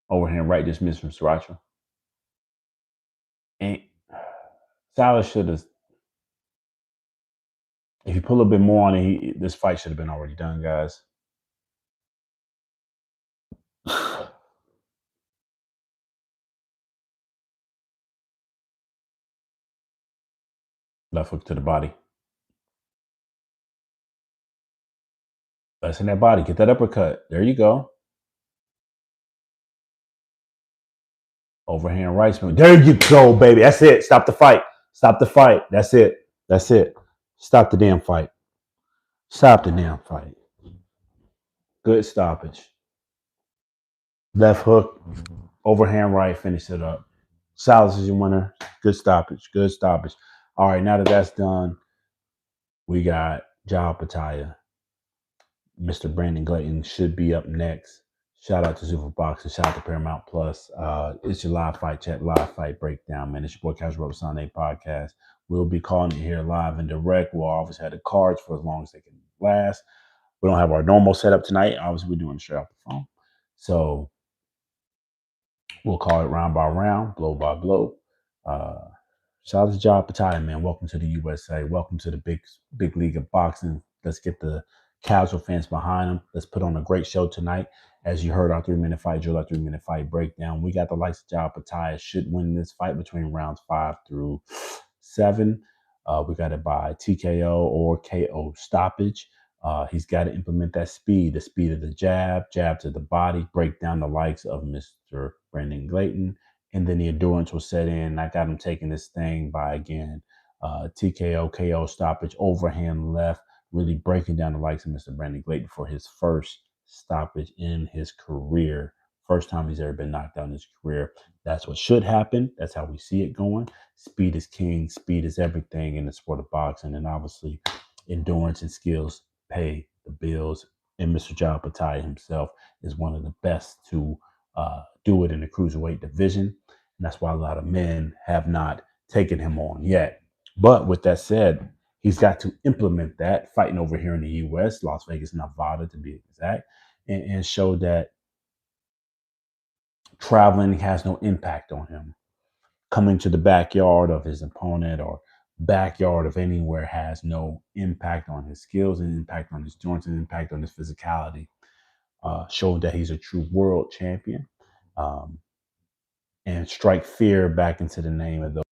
Overhand right just missed from Sriracho. And Salas should have, if you pull a bit more on it, this fight should have been already done, guys. Left hook to the body. That's in that body. Get that uppercut. There you go. Overhand right spin. There you go, baby. That's it. Stop the fight. Stop the fight. That's it. That's it. Stop the damn fight. Stop the damn fight. Good stoppage. Left hook, overhand right, finish it up. Salas is your winner. Good stoppage. Good stoppage. All right, now that that's done, we got OPETAIA. Mr. Brandon Glayton should be up next. Shout out to Super Boxing. Shout out to Paramount Plus. It's your live fight chat, live fight breakdown, man. It's your boy Cash Rope Sunday podcast. We'll be calling it here live and direct. We'll always have the cards for as long as they can last. We don't have our normal setup tonight. Obviously, we're doing it straight off the phone. So we'll call it round by round, blow by blow. Uh, Shout out to Job Battalion, man. Welcome to the USA. Welcome to the big league of boxing. Let's get the casual fans behind them. Let's put on a great show tonight. As you heard our 3-minute fight drill, our 3-minute fight breakdown. We got the likes of Job Battalion should win this fight between rounds 5 through 7. We got it by TKO or KO stoppage. He's got to implement that speed, the speed of the jab to the body, break down the likes of Mr. Brandon Glayton, and then the endurance will set in. I got him taking this thing by, again, TKO, KO stoppage, overhand left, really breaking down the likes of Mr. Brandon Glayton for his first stoppage in his career. First time he's ever been knocked out in his career. That's what should happen. That's how we see it going. Speed is king. Speed is everything in the sport of boxing. And obviously, endurance and skills pay the bills. And Mr. John Patai himself is one of the best to do it in the cruiserweight division. And that's why a lot of men have not taken him on yet. But with that said, he's got to implement that, fighting over here in the U.S., Las Vegas, Nevada to be exact, and show that traveling has no impact on him. Coming to the backyard of his opponent or backyard of anywhere has no impact on his skills and impact on his joints and impact on his physicality. Showing that he's a true world champion, um, and strike fear back into the name of the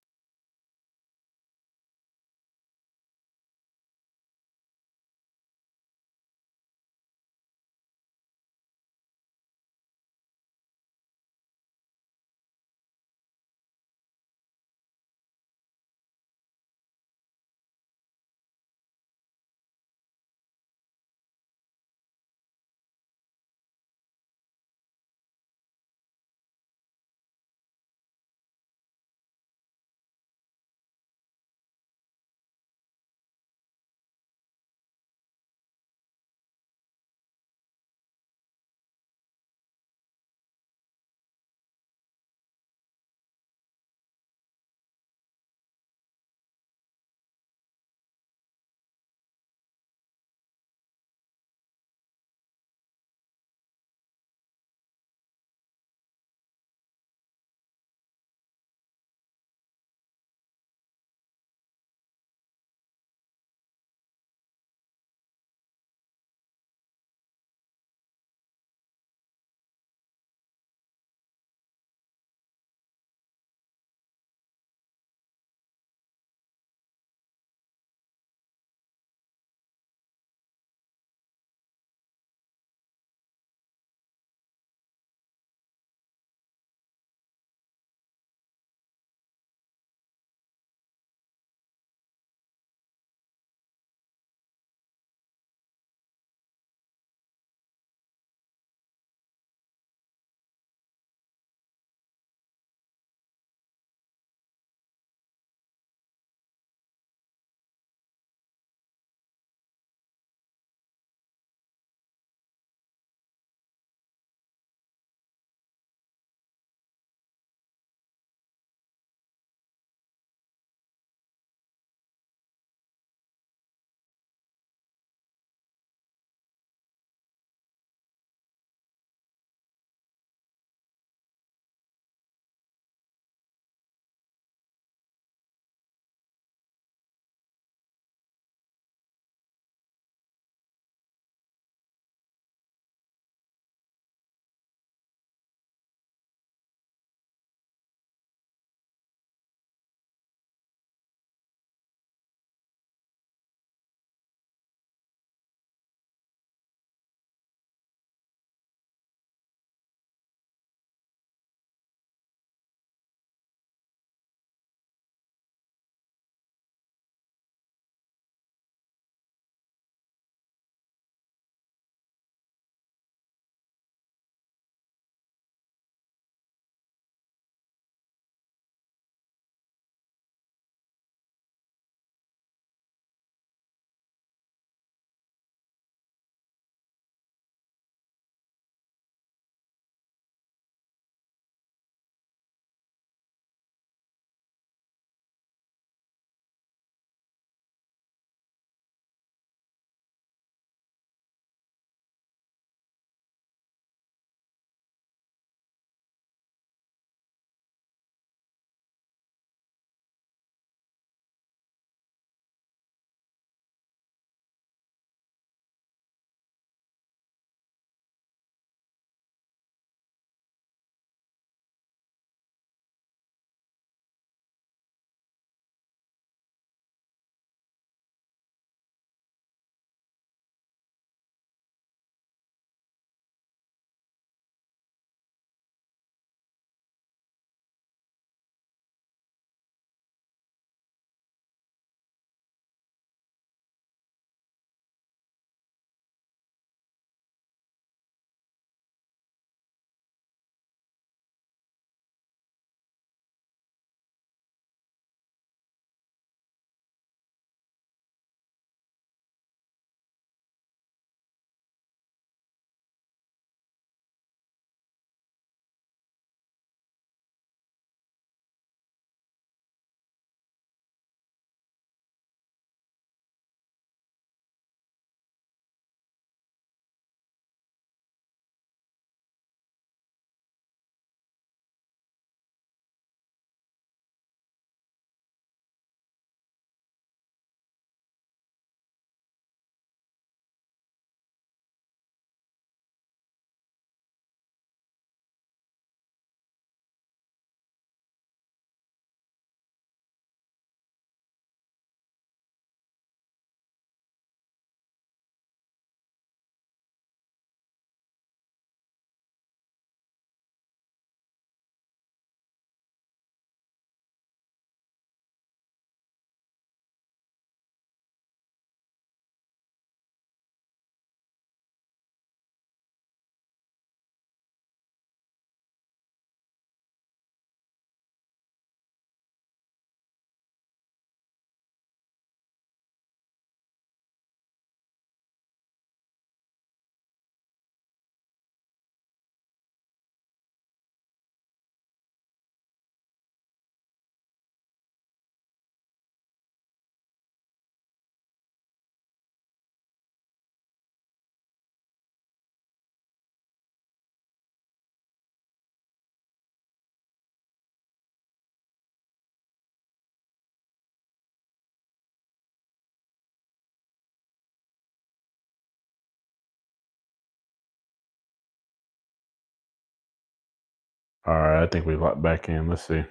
All right, I think we locked back in. Let's see.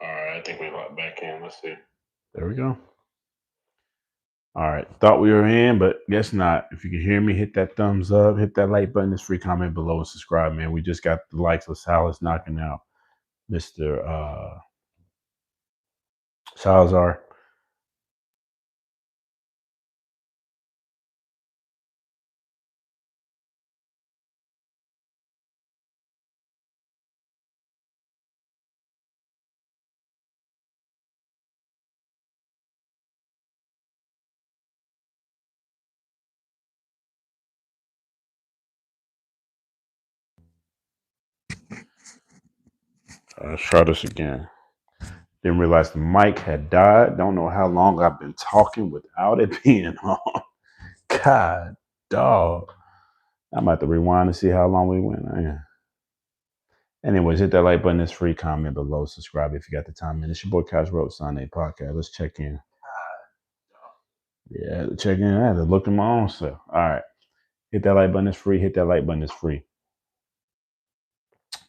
All right, I think we locked back in. Let's see. There we go. All right, thought we were in, but guess not. If you can hear me, hit that thumbs up, hit that like button, this free comment below, and subscribe, man. We just got the likes of Salas knocking out Mr. Salazar. Let's try this again. Didn't realize the mic had died. Don't know how long I've been talking without it being on. God, dog. I'm about to rewind to see how long we went. Anyways, hit that like button. It's free. Comment below. Subscribe if you got the time. And it's your boy Couch Road Sunday Podcast. Let's check in. Yeah, check in. I had to look at my own self. All right. Hit that like button. It's free. Hit that like button. It's free.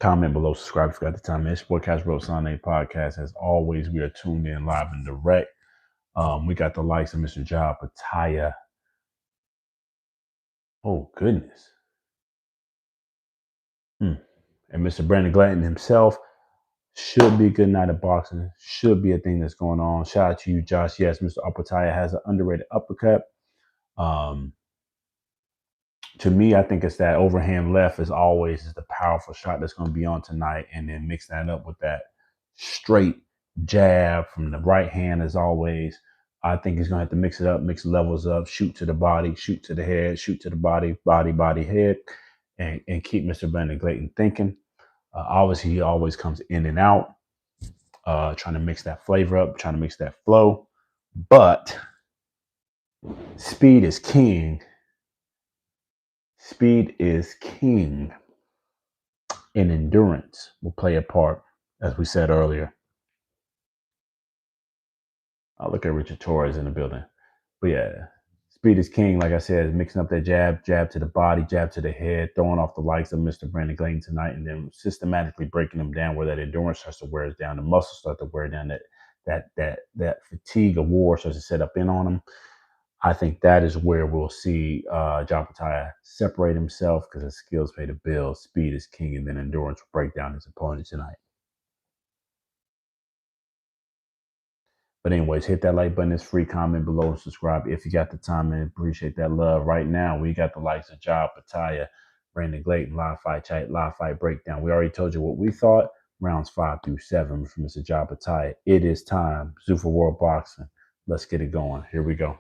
Comment below. Subscribe if you got the time. It's your boy Couch Road Sunday Podcast. As always, we are tuned in live and direct. We got the likes of Mr. OPETAIA. Oh, goodness. And Mr. Brandon Glanton himself. Should be a good night of boxing. Should be a thing that's going on. Shout out to you, Josh. Yes, Mr. OPETAIA has an underrated uppercut. Um, to me, I think it's that overhand left is always the powerful shot that's going to be on tonight, and then mix that up with that straight jab from the right hand as always. I think he's going to have to mix it up, mix levels up, shoot to the body, shoot to the head, shoot to the body, body, head, and keep Mr. Brandon Glanton thinking. Obviously, he always comes in and out, trying to mix that flavor up, trying to mix that flow. But speed is king. Speed is king. And endurance will play a part, as we said earlier. I'll look at Richard Torres in the building. But yeah, speed is king. Like I said, mixing up that jab to the body, jab to the head, throwing off the likes of Mr. Brandon Glanton tonight, and then systematically breaking them down where that endurance starts to wear us down, the muscles start to wear down, that fatigue of war starts to set up in on them. I think that is where we'll see OPETAIA separate himself because his skills pay the bills. Speed is king, and then endurance will break down his opponent tonight. But anyways, hit that like button. It's free. Comment below and subscribe if you got the time, and appreciate that love. Right now, we got the likes of OPETAIA, Brandon Glanton, live fight chat, live fight breakdown. We already told you what we thought. Rounds 5 through 7 from Mr. OPETAIA. It is time. Zuffa World Boxing. Let's get it going. Here we go.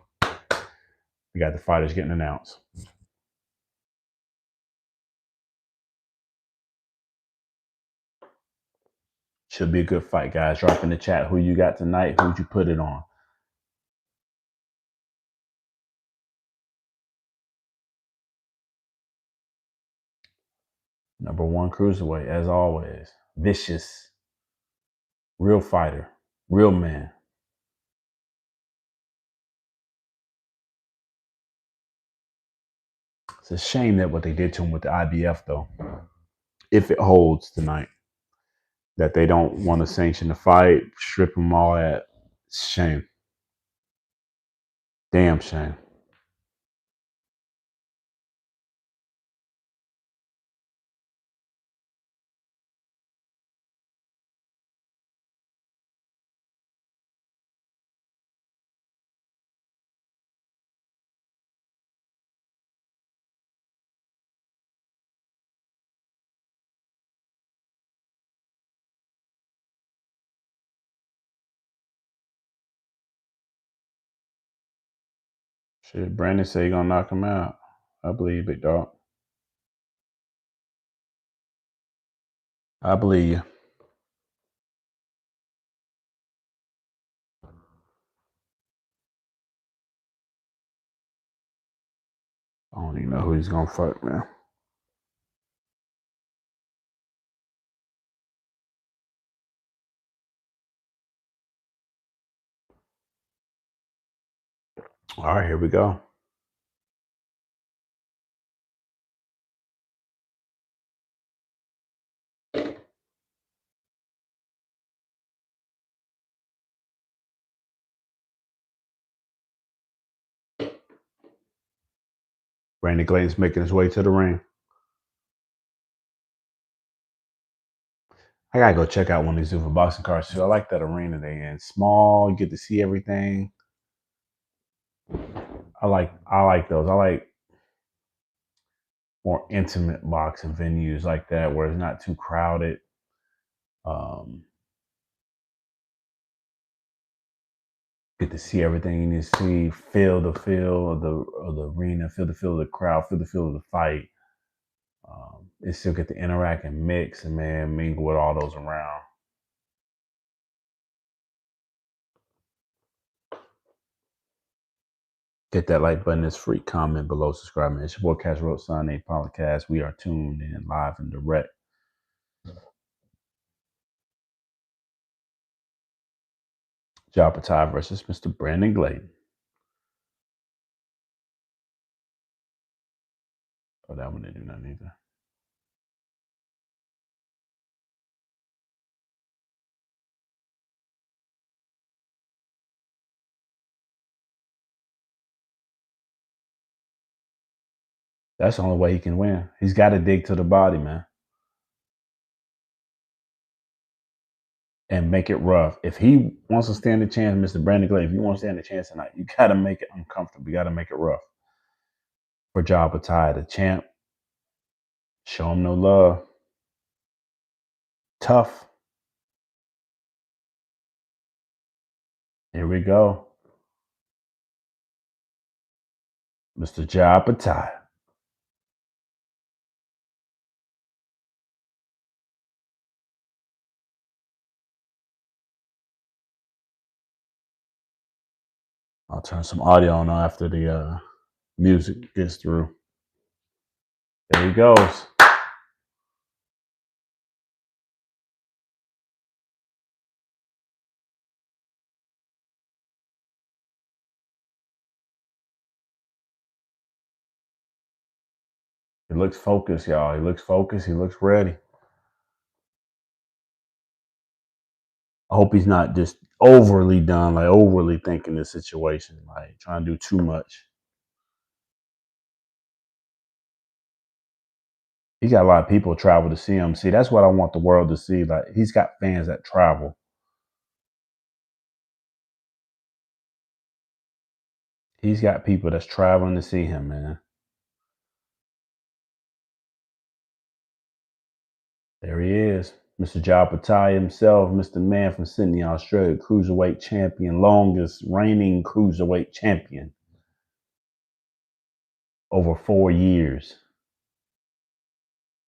We got the fighters getting announced. Should be a good fight, guys. Drop in the chat who you got tonight. Who'd you put it on? Number 1 cruiserweight, as always. Vicious. Real fighter. Real man. It's a shame that what they did to him with the IBF, though, if it holds tonight, that they don't want to sanction the fight, strip him all that. Shame. Damn shame. Shit, Brandon say he gonna knock him out. I believe it, dog. I believe you. I don't even know who he's gonna fight, man. All right, here we go. Brandon Glayton's making his way to the ring. I gotta go check out one of these Zuffa boxing cards too. I like that arena they in. Small, you get to see everything. I like those. I like more intimate boxing venues like that where it's not too crowded. Get to see everything you need to see, feel the feel of the arena, feel the feel of the crowd, feel the feel of the fight. They still get to interact and mix and mingle with all those around. Hit that like button. It's free. Comment below. Subscribe. Man. It's your boy Cash Road Son, a podcast. We are tuned in live and direct. OPETAIA versus Mr. Brandon Glayton. Oh, that one didn't do nothing either. That's the only way he can win. He's got to dig to the body, man. And make it rough. If he wants to stand a chance, Mr. Brandon Glayton, if you want to stand a chance tonight, you got to make it uncomfortable. You got to make it rough. For OPETAIA, the champ, show him no love. Tough. Here we go. Mr. OPETAIA. I'll turn some audio on after the music gets through. There he goes. He looks focused, y'all. He looks focused. He looks ready. I hope he's not just overly done, like overly thinking the situation, like trying to do too much. He got a lot of people travel to see him. See, that's what I want the world to see. Like, he's got fans that travel. He's got people that's traveling to see him, man. There he is. Mr. OPETAIA himself, Mr. Man from Sydney, Australia, cruiserweight champion, longest reigning cruiserweight champion. Over 4 years.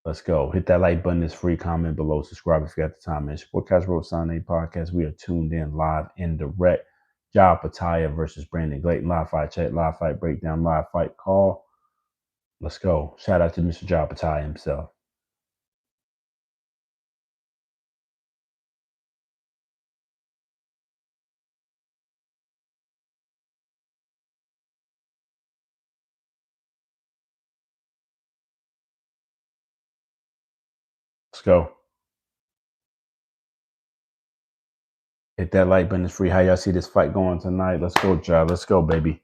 Let's go. Hit that like button. It's free. Comment below. Subscribe if you got the time. It's your Cash Road Sunday podcast. We are tuned in live and direct. OPETAIA versus Brandon Glayton. Live fight chat, live fight breakdown, live fight call. Let's go. Shout out to Mr. OPETAIA himself. Let's go. Hit that like button. It's free. How y'all see this fight going tonight? Let's go, Ja. Let's go, baby.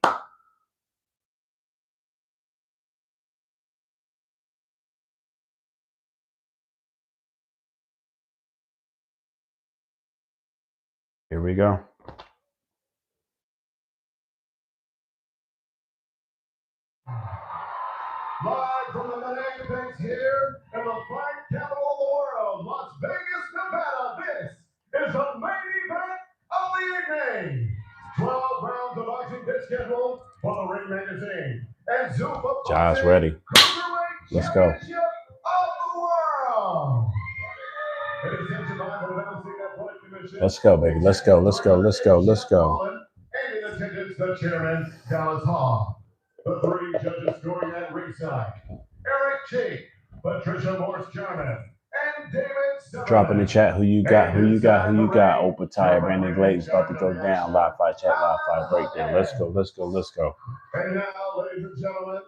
Here we go. Live from the Manhattan Banks here in the fight capital of the world, Las Vegas, Nevada. This is the main event of the evening. 12 rounds of boxing bit scheduled for the Ring Magazine. And Zuffa Ja's ready. Let's go. Of the world. Let's go, baby. Let's go. Let's go. Let's go. Let's go. And in attendance, the chairman, Dallas Hall. The 3 judges scoring at ringside: Eric Cheek, Patricia Morse Jarman, and David Silverman. Drop in the chat who you got, who you got, who you got. OPETAIA, Brandon Glayton's about to go down. Live fight chat, live fight breakdown. Let's go, let's go, let's go. And now, ladies and gentlemen,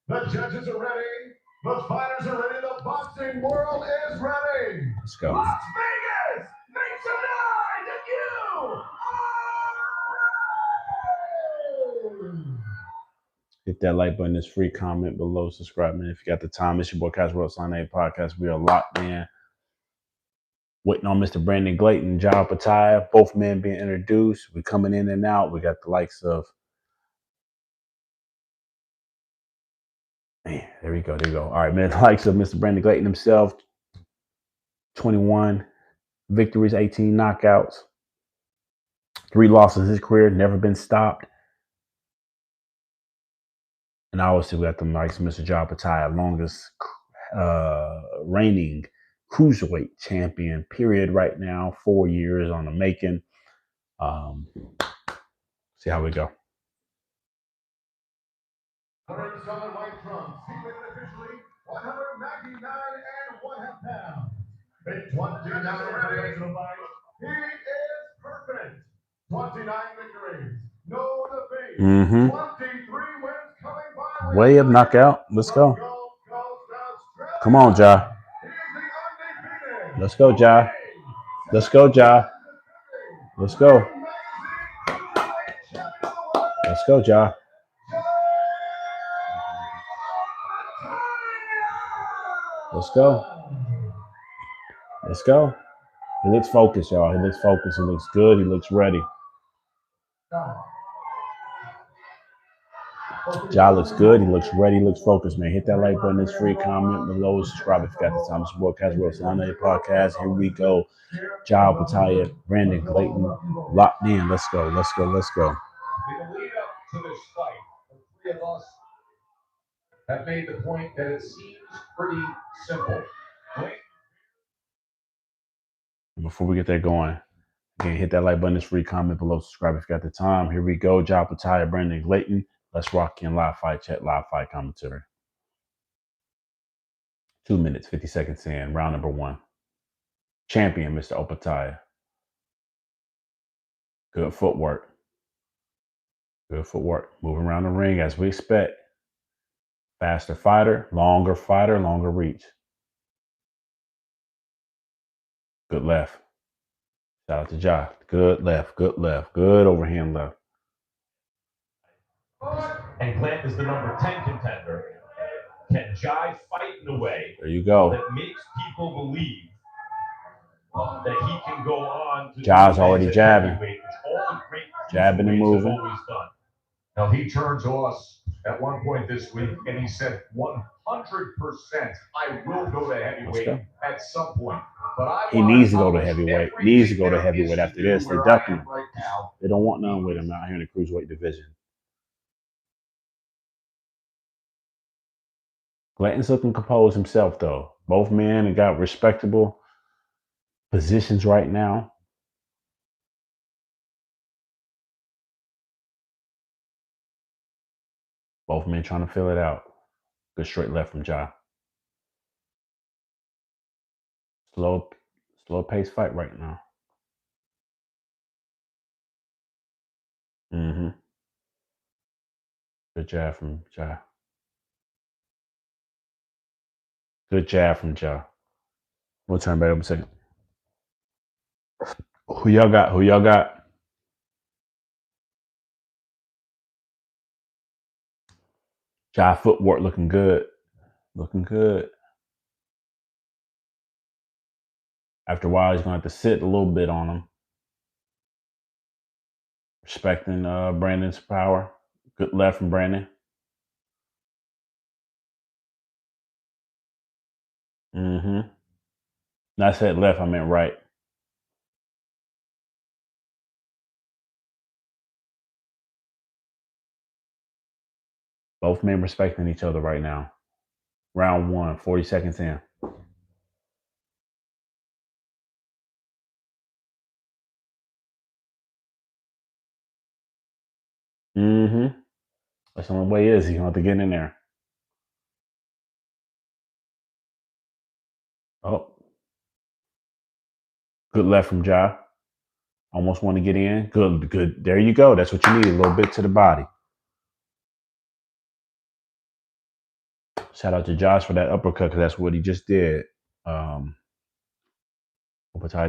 the judges are ready. The fighters are ready. The boxing world is ready. Let's go. Las Vegas, make some noise if you are ready. Hit that like button. It's free. Comment below. Subscribe, man. If you got the time, it's your boy Caswell Sunday Podcast. We are locked in. Waiting on Mr. Brandon Glayton, OPETAIA. Both men being introduced. We're coming in and out. We got the likes of... Man, there we go. There you go. All right, man. The likes of Mr. Brandon Glayton himself. 21 victories, 18 knockouts. 3 losses in his career. Never been stopped. And obviously, we got the likes of Mr. OPETAIA, longest reigning cruiserweight champion, period, right now. 4 years on the making. See how we go. Solid white trunks, he weighed officially 199 1/2 pounds. In 29 professional fights, he is perfect. 29 victories, no defeats. 23 wins coming by way of knockout. Let's go. Come on, Ja. Let's go, Ja. Let's go, Ja. Let's go. Let's go, Ja. Let's go. Let's go. He looks focused, y'all. He looks focused. He looks good. He looks ready. Ja looks good. He looks ready. He looks focused, man. Hit that like button. It's free. Comment below. Subscribe if you got the time. It's your boy Caswell Sunday Podcast. Here we go. OPETAIA, Brandon Glayton, locked in. Let's go. Let's go. Let's go. In the lead up to this fight, the 3 of us have made the point that it seems pretty simple. Before we get that going, again, hit that like button. It's free. Comment below. Subscribe if you got the time. Here we go. OPETAIA, Brandon Glayton. Let's rock in live fight chat, live fight commentary. 2 minutes, 50 seconds in. Round number 1. Champion, Mr. OPETAIA. Good footwork. Good footwork. Moving around the ring as we expect. Faster fighter, longer reach. Good left. Shout out to Ja. Good left, good left. Good overhand left. And Glant is the number 10 contender. Can Ja fight in a way There you go. that makes people believe that he can go on to Ja's already jabbing. Jabbing and moving. Always done. Now he turned to us at one point this week and he said 100% I will go to heavyweight at some point. But he needs to go to heavyweight. Needs to go to heavyweight after this. They're ducking him. Right now. They don't want none with him out here in the cruiserweight division. Glanton's looking composed himself, though. Both men have got respectable positions right now. Both men trying to fill it out. Good straight left from Ja. Slow pace fight right now. Good jab from Ja. Good jab from Ja. We'll turn back up a second. Who y'all got? Who y'all got? Ja footwork looking good. Looking good. After a while, he's going to have to sit a little bit on him. Respecting Brandon's power. Good left from Brandon. I said left, I meant right. Both men respecting each other right now. Round 1, 40 seconds in. That's the only way he's going to have to get in there. Oh. Good left from Ja. Almost want to get in. Good. There you go. That's what you need. A little bit to the body. Shout out to Josh for that uppercut because that's what he just did. OPETAIA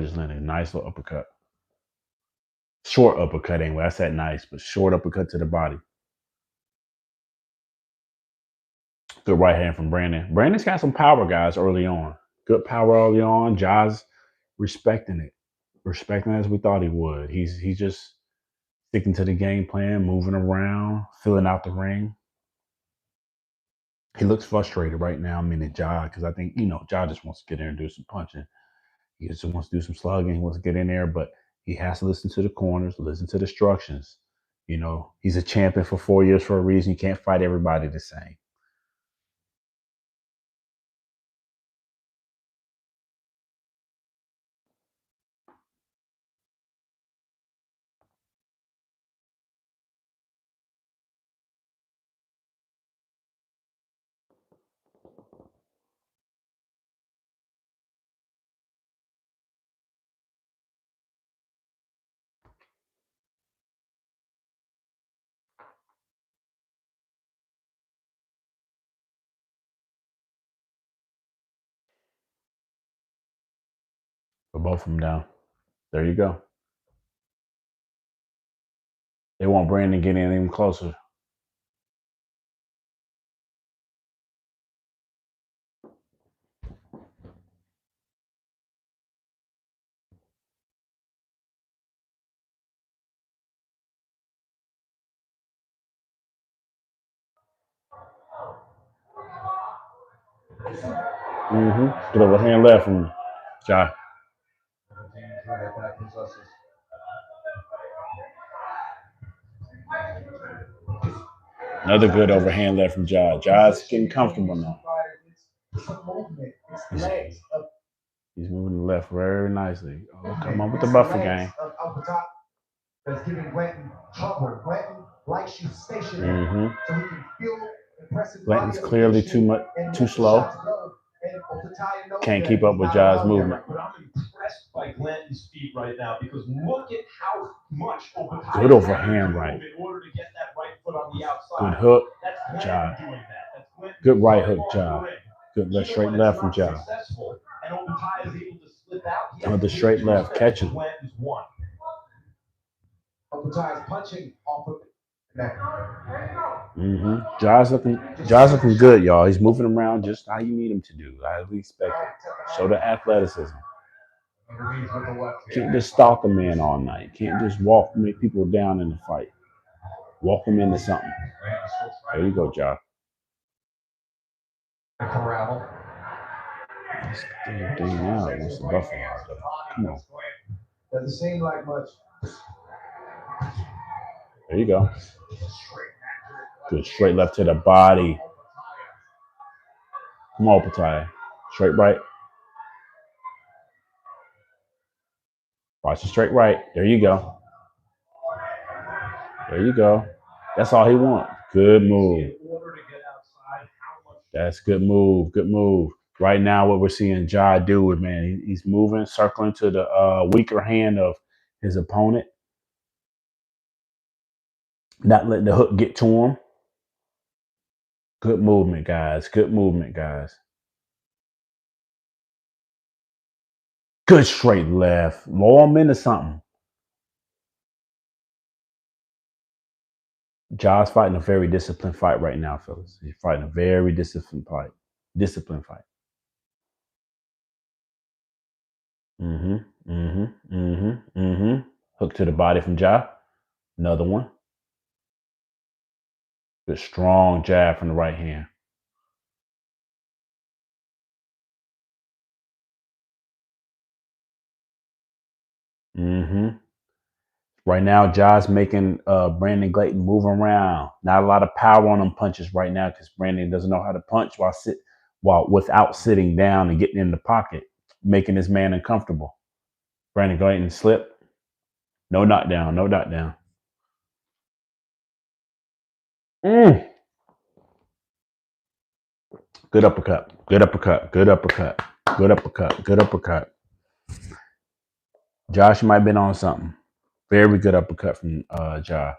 just landed a nice little uppercut. Short uppercut anyway. I said nice, but short uppercut to the body. Good right hand from Brandon. Brandon's got some power, guys, early on. Good power early on. Jaws respecting it. Respecting it as we thought he would. He's just sticking to the game plan, moving around, filling out the ring. He looks frustrated right now. I mean, at Ja, because I think, Ja just wants to get in and do some punching. He just wants to do some slugging. He wants to get in there, but he has to listen to the corners, listen to the instructions. He's a champion for 4 years for a reason. You can't fight everybody the same. Put both of them down. There you go. They want Brandon to get in even closer. Good overhand left from Ja. Another good overhand left from Ja. Ja's getting comfortable now. He's moving the left very nicely. Oh, come on with the buffer game. That's giving Glanton trouble. Glanton likes you stationary, so he can feel impressive. Glanton's clearly too slow. Can't keep up with Ja's movement. But I'm impressed by Glanton's feet right now because look at how much OPETAIA Good overhand right. in order to get that right foot on the outside. Good hook, That's Ja. doing that. Good right hook, Ja. Good left straight left from Ja. And OPETAIA is able to slip out. Another straight left, catching. Glanton's won. OPETAIA is punching off of that. Ja's looking good, y'all. He's moving around just how you need him to do, as we expected. Show the athleticism. Can't just stalk a man all night. Can't just make people down in the fight. Walk them into something. There you go, Ja. This damn thing now wants to buffer out though. Come on. Doesn't seem like much. There you go. Good straight left to the body. Come on, OPETAIA. Straight right. Watch the straight right. There you go. There you go. That's all he wants. Good move. That's good move. Good move. Right now, what we're seeing Ja do is, man, he's moving, circling to the weaker hand of his opponent. Not letting the hook get to him. Good movement, guys. Good movement, guys. Good straight left. Lower him into something. Ja's fighting a very disciplined fight right now, fellas. He's fighting a very disciplined fight. Hook to the body from Ja. Another one. Good strong jab from the right hand. Right now, Ja's making Brandon Glanton move around. Not a lot of power on them punches right now because Brandon doesn't know how to punch without sitting down and getting in the pocket, making his man uncomfortable. Brandon Glanton slip. No knockdown. No knockdown. Good uppercut. Good uppercut. Good uppercut. Good uppercut. Good uppercut. Josh might have been on something. Very good uppercut from Ja.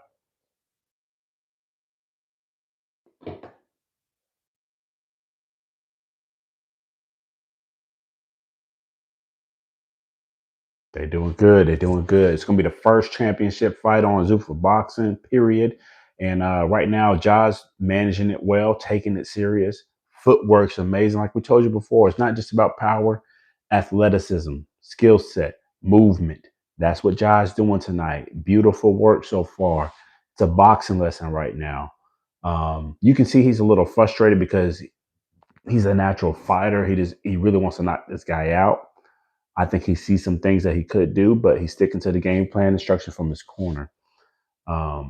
They're doing good. They're doing good. It's going to be the first championship fight on Zuffa Boxing, period. And right now, Ja's managing it well, taking it serious, Footwork's amazing. Like we told you before, it's not just about power, athleticism, skill set, movement. That's what Jai's doing tonight. Beautiful work so far. It's a boxing lesson right now. You can see he's a little frustrated because he's a natural fighter. He really wants to knock this guy out. I think he sees some things that he could do, but he's sticking to the game plan instruction from his corner. Jai's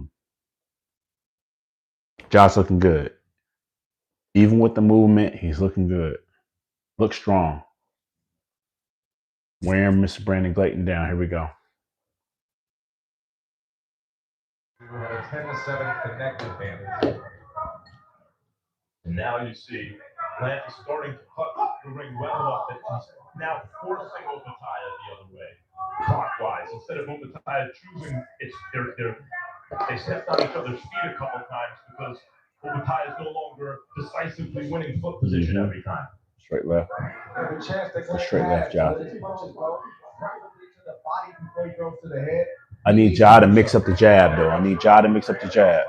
looking good. Even with the movement, he's looking good. Looks strong. Wearing Mr. Brandon Glayton down. Here we go. We had a 10-7 connected advantage. And now you see Grant is starting to cut the ring well enough that he's now forcing OPETAIA the other way, clockwise. Instead of OPETAIA choosing, they stepped on each other's feet a couple times because OPETAIA is no longer decisively winning foot position every time. Straight left. Straight left, Jai. I need Jai to mix up the jab, though. I need Jai to mix up the jab.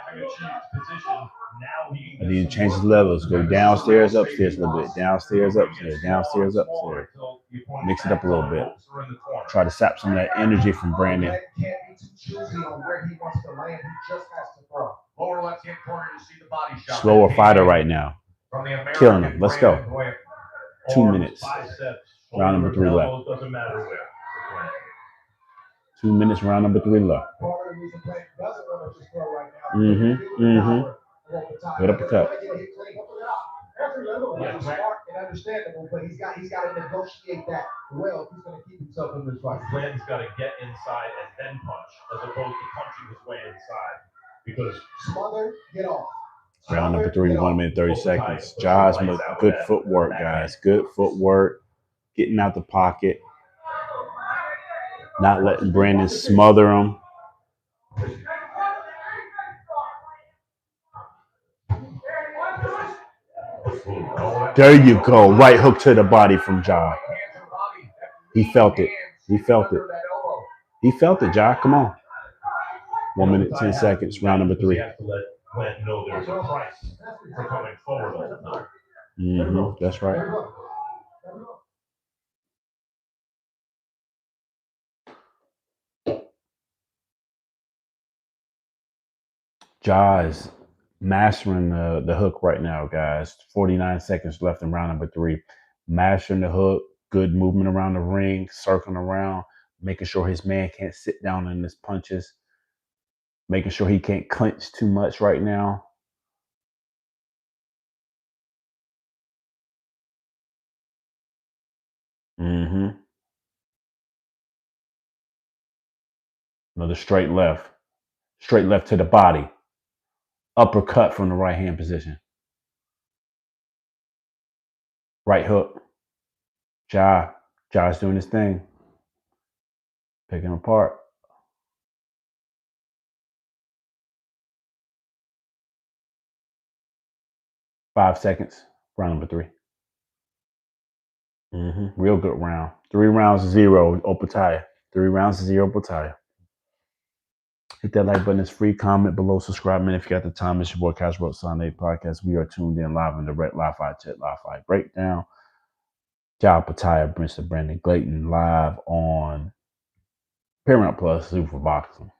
Having achieved position, now he I need to change his levels. Go downstairs, upstairs a little bit. Downstairs, upstairs. Downstairs, upstairs. Mix it up a little bit. Try to sap some of that energy from Brandon. Slower fighter right now. Killing him. Let's go. 2 minutes. Round number 3 left. 2 minutes, round number 3 left. Good uppercut. Understandable, but he's got to negotiate that well if he's going to keep himself in this fight. Glenn's got to get inside and then punch, as opposed to punching his way inside. Because smother, get off. Round number 3, 1 minute 30 seconds. Jai's good footwork, guys. Good footwork. Getting out the pocket. Not letting Brandon smother him. There you go. Right hook to the body from Jai. He felt it. He felt it. He felt it, Jai. Come on. 1 minute, 10 seconds. Round number 3. That's right. Jai's mastering the hook right now, guys. 49 seconds left in round number 3. Mastering the hook. Good movement around the ring. Circling around. Making sure his man can't sit down in his punches. Making sure he can't clinch too much right now. Another straight left. Straight left to the body. Uppercut from the right hand position. Right hook. Jai's doing his thing. Picking him apart. Five seconds. Round number 3. Real good round. 3 rounds to 0. OPETAIA. 3 rounds to 0. OPETAIA. Hit that like button. It's free. Comment below. Subscribe, man. If you got the time, it's your boy Cash Wrote Sunday Podcast. We are tuned in live and direct. Live fight chat. Live fight breakdown. Jai OPETAIA, Mr. Brandon Glayton, live on Paramount Plus, Super Boxing.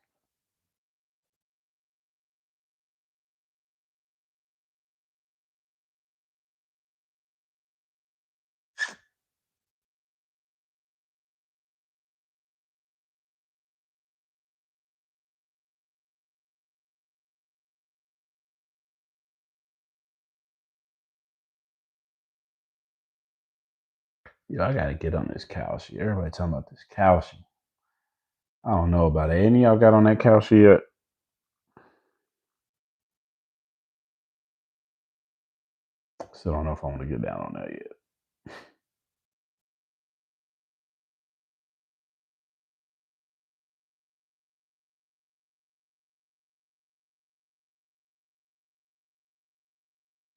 Yo, I gotta get on this calcium. Everybody talking about this calcium. I don't know about it. Any of y'all got on that calcium yet? Still don't know if I want to get down on that yet.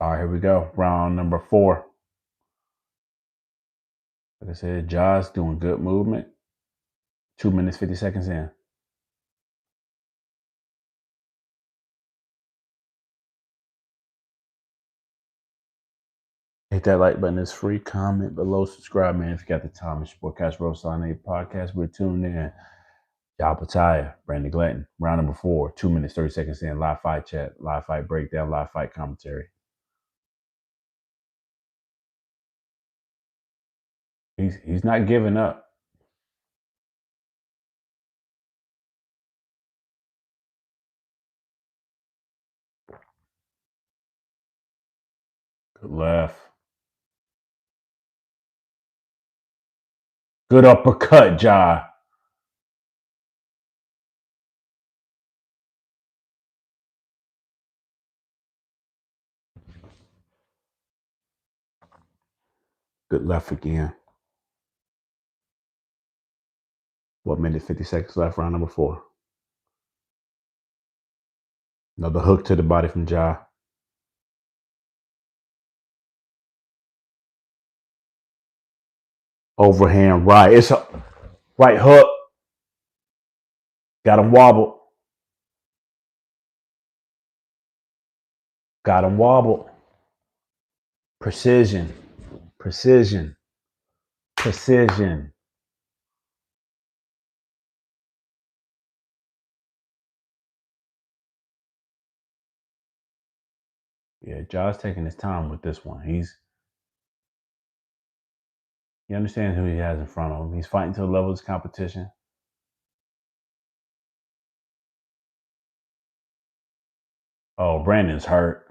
All right, here we go. Round number 4. Like I said, Jai's doing good movement. 2 minutes, 50 seconds in. Hit that like button. It's free. Comment below. Subscribe, man. If you got the time, it's Sportcast Rosaline Podcast. We're tuned in. OPETAIA, Brandon Glanton. Round number 4. 2 minutes, 30 seconds in. Live fight chat. Live fight breakdown. Live fight commentary. He's not giving up. Good left. Good uppercut, Ja. Good left again. 1 minute, 50 seconds left, round number 4. Another hook to the body from Ja. Overhand right. It's a right hook. Got him wobbled. Got him wobbled. Precision. Precision. Precision. Yeah, Ja's taking his time with this one. He understands who he has in front of him. He's fighting to the level of his competition. Oh, Brandon's hurt.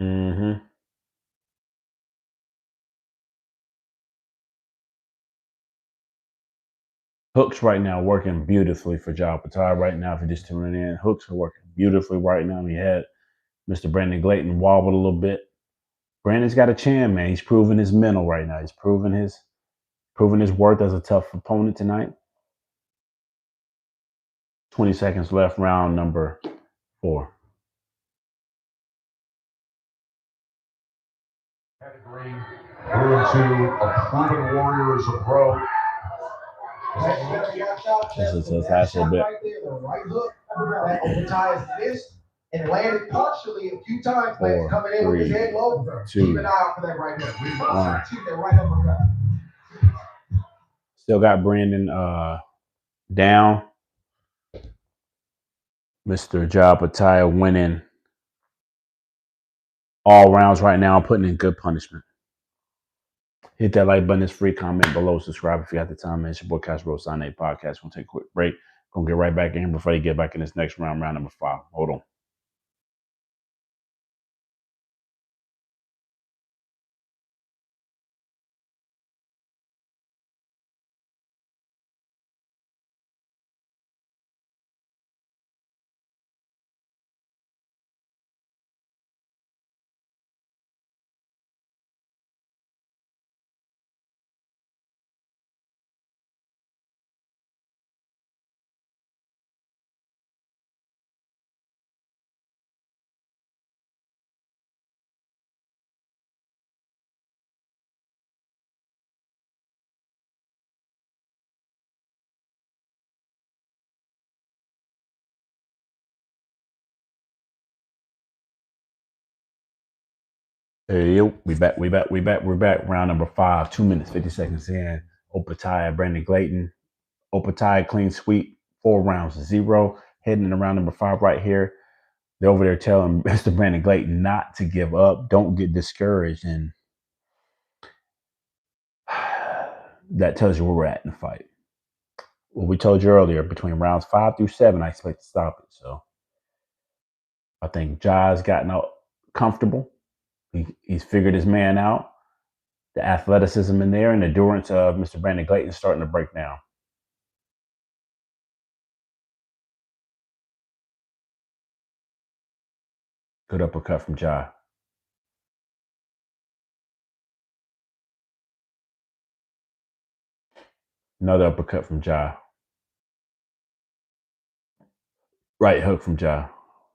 Mm-hmm. Hooks right now working beautifully for Ja OPETAIA right now. If you're just tuning in, hooks are working beautifully right now. He had Mr. Brandon Glanton wobbled a little bit. Brandon's got a chin, man. He's proving his mental right now. He's proving his worth as a tough opponent tonight. 20 seconds left, round number 4. Pedigree grew into a proven warrior as a pro. This is his last little bit. Right there, the right hook that OPETAIA missed and landed partially a few times. 4, coming in with his 3, head low. 2, Keep an eye out for that right there. One. That right uppercut. Still got Brandon down. Mr. Ja OPETAIA winning all rounds right now, putting in good punishment. Hit that like button. It's free. Comment below. Subscribe if you got the time, man. It's your boy Cash Bro Sign 8 Podcast. We'll take a quick break. Gonna get right back in before you get back in this next round, round number 5. Hold on. Hey, yo, we back. We're back. Round number 5, 2 minutes, 50 seconds in. OPETAIA, Brandon Glanton. OPETAIA clean sweep, 4 rounds to 0. Heading in round number 5 right here. They're over there telling Mr. Brandon Glanton not to give up. Don't get discouraged. And that tells you where we're at in the fight. Well, we told you earlier, between rounds 5 through 7, I expect to stop it. So I think Ja's gotten out comfortable. He's figured his man out. The athleticism in there and the endurance of Mr. Brandon Glanton is starting to break down. Good uppercut from Ja. Another uppercut from Ja. Right hook from Ja.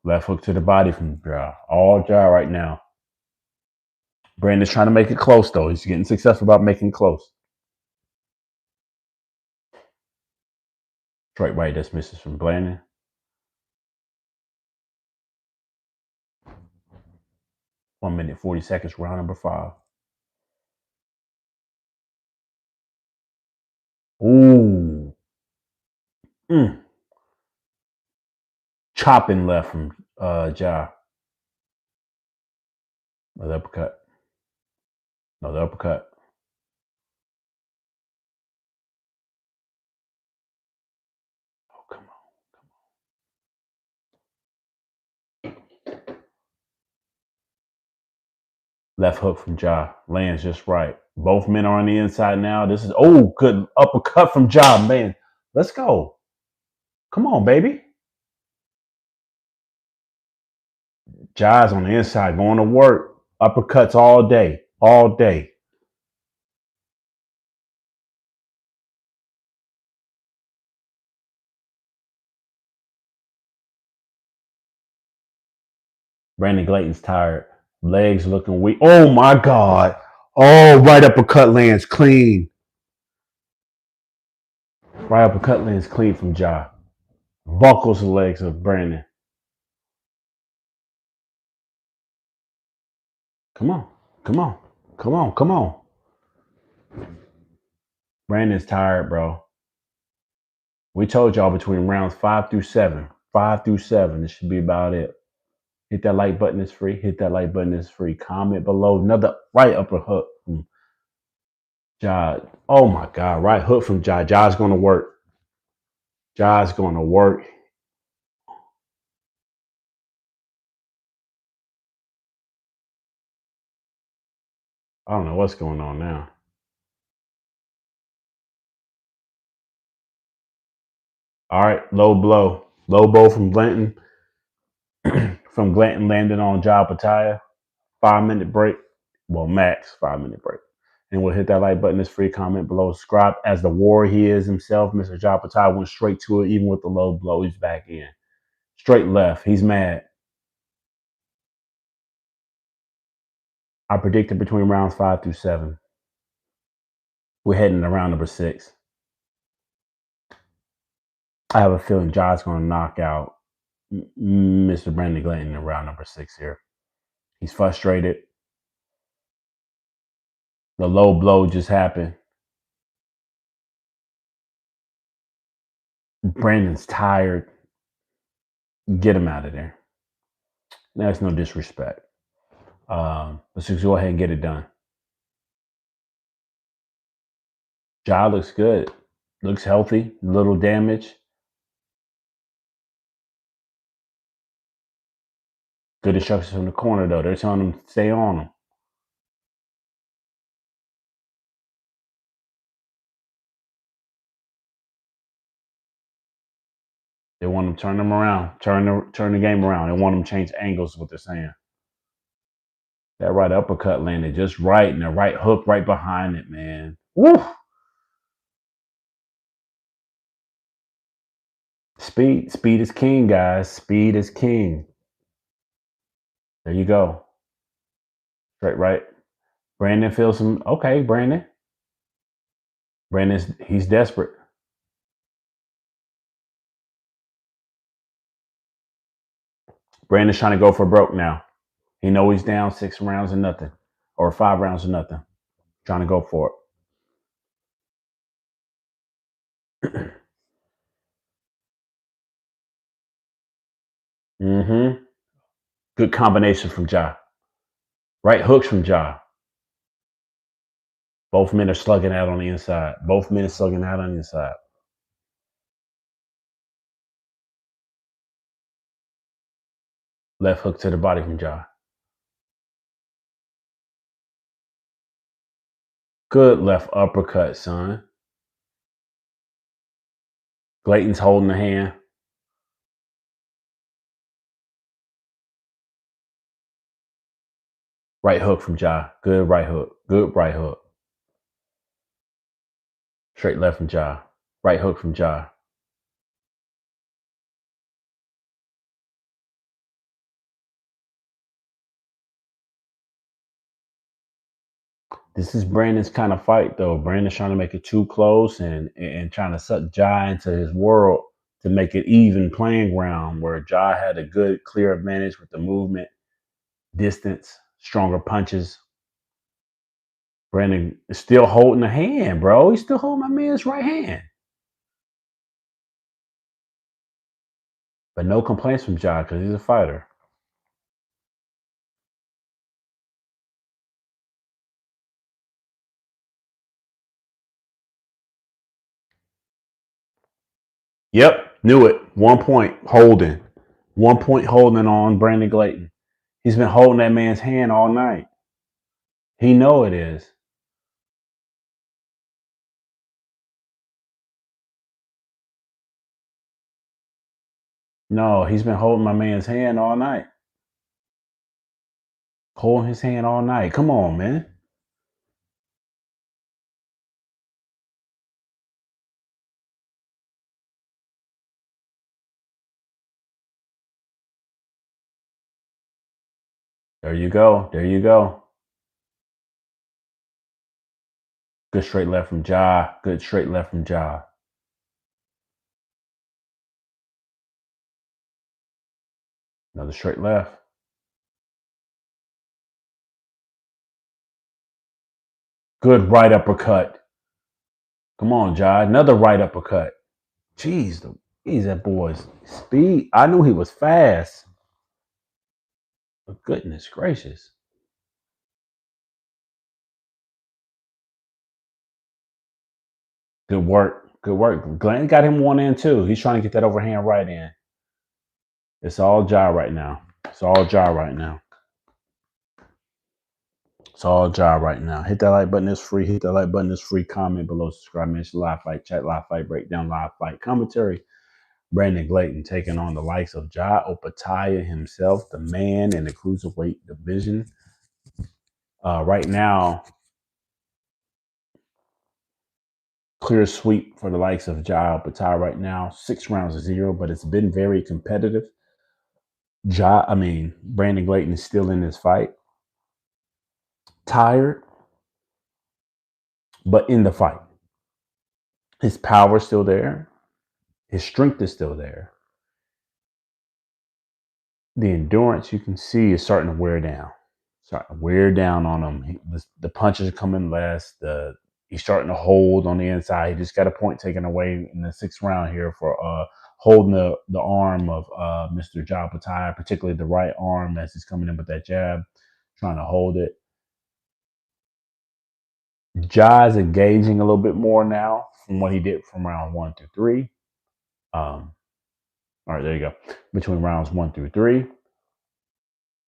Left hook to the body from Ja. All Ja right now. Brandon's trying to make it close, though. He's getting successful about making it close. Straight right that's misses from Blandon. One minute, 40 seconds, round number 5. Ooh. Chopping left from Ja. Another uppercut. Another uppercut. Oh, come on. Left hook from Ja. Lands just right. Both men are on the inside now. This is, oh, good uppercut from Ja, man. Let's go. Come on, baby. Ja's on the inside going to work. Uppercuts all day. All day. Brandon Glayton's tired. Legs looking weak. Oh, my God. Oh, right uppercut lands clean. Right uppercut lands clean from Ja. Buckles the legs of Brandon. Come on. Come on. Come on. Come on. Brandon's tired, bro. We told y'all between rounds 5 through 7. 5 through 7. This should be about it. Hit that like button, is free. Hit that like button, is free. Comment below. Another right upper hook from Ja. Oh my God. Right hook from Ja. Ja's going to work. Ja's going to work. I don't know what's going on now. All right. Low blow. Low blow from Glanton. From Glanton landed on Ja OPETAIA. 5-minute break. Well, max 5-minute break. And we'll hit that like button. It's free. Comment below. Subscribe. As the warrior he is himself, Mr. Ja OPETAIA went straight to it. Even with the low blow, he's back in. Straight left. He's mad. I predicted between rounds 5 through 7. We're heading to round number 6. I have a feeling Ja's going to knock out Mr. Brandon Glanton in round number 6 here. He's frustrated. The low blow just happened. Brandon's tired. Get him out of there. That's no disrespect. Let's just go ahead and get it done. Ja looks good. Looks healthy. Little damage. Good instructions from the corner, though. They're telling him to stay on him. They want him to turn them around. Turn the game around. They want him to change angles, is what they're saying. That right uppercut landed just right, and the right hook right behind it, man. Woo! Speed is king, guys. Speed is king. There you go. Straight right. Brandon feels some. Okay, Brandon. He's desperate. Brandon's trying to go for broke now. He know he's down 6 rounds and nothing, or 5 rounds and nothing. Trying to go for it. Good combination from Ja. Right hooks from Ja. Both men are slugging out on the inside. Both men are slugging out on the inside. Left hook to the body from Ja. Good left uppercut, son. Glayton's holding the hand. Right hook from Ja. Good right hook. Good right hook. Straight left from Ja. Right hook from Ja. This is Brandon's kind of fight, though. Brandon's trying to make it too close and trying to suck Jai into his world to make it even playing ground where Jai had a good, clear advantage with the movement, distance, stronger punches. Brandon is still holding the hand, bro. He's still holding my man's right hand. But no complaints from Jai because he's a fighter. Yep, knew it. 1 point holding. 1 point holding on Brandon Glayton. He's been holding that man's hand all night. He know it is. No, he's been holding my man's hand all night. Holding his hand all night. Come on, man. There you go. There you go. Good straight left from Ja. Good straight left from Ja. Another straight left. Good right uppercut. Come on, Ja. Another right uppercut. Jeez, that boy's speed. I knew he was fast. But goodness gracious. Good work. Good work. Glenn got him 1 and 2. He's trying to get that overhand right in. It's all Ja right now. It's all Ja right now. It's all Ja right now. Hit that like button. It's free. Hit that like button. It's free. Comment below. Subscribe. Mention live fight. Chat live fight. Breakdown live fight. Commentary. Brandon Glayton taking on the likes of OPETAIA himself, the man in the cruiserweight division. Right now, clear sweep for the likes of OPETAIA right now. 6 rounds to 0, but it's been very competitive. Brandon Glayton is still in this fight. Tired, but in the fight. His power is still there. His strength is still there. The endurance you can see is starting to wear down. Starting to wear down on him. The punches are coming less. He's starting to hold on the inside. He just got a point taken away in the 6th round here for holding the arm of Mr. OPETAIA, particularly the right arm as he's coming in with that jab, trying to hold it. Jai's engaging a little bit more now from what he did from round 1 through 3. All right, there you go. Between rounds 1 through 3.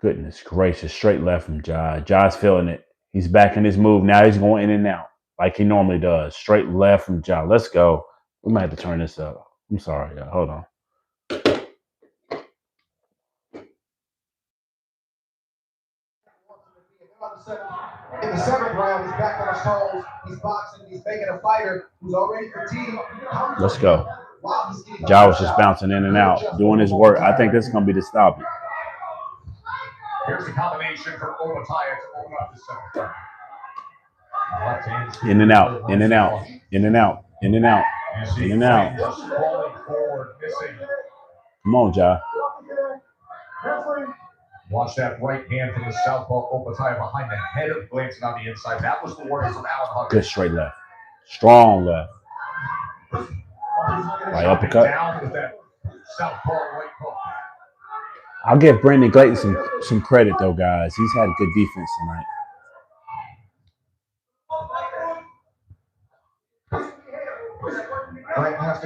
Goodness gracious, straight left from Jai. Jai's feeling it. He's back in his move. Now he's going in and out like he normally does. Straight left from Jai. Let's go. We might have to turn this up. I'm sorry, y'all. Hold on. In the 7th round, he's back on his toes. He's boxing. He's making a fighter who's already fatigued. Let's go. Jai was just bouncing in and out, doing his work. I think this is going to be the stoppage. Here's the combination for OPETAIA to open up the 7th round. In and out, in and out, in and out, in and out, in and out. Falling forward, missing. Come on, Jai. Watch that right hand from the southpaw OPETAIA behind the head of Glanton on the inside. That was the word from Alan Huggins. Good straight left. Strong left. Right uppercut. Down with that southpaw right hook. I'll give Brandon Glayton some credit, though, guys. He's had good defense tonight.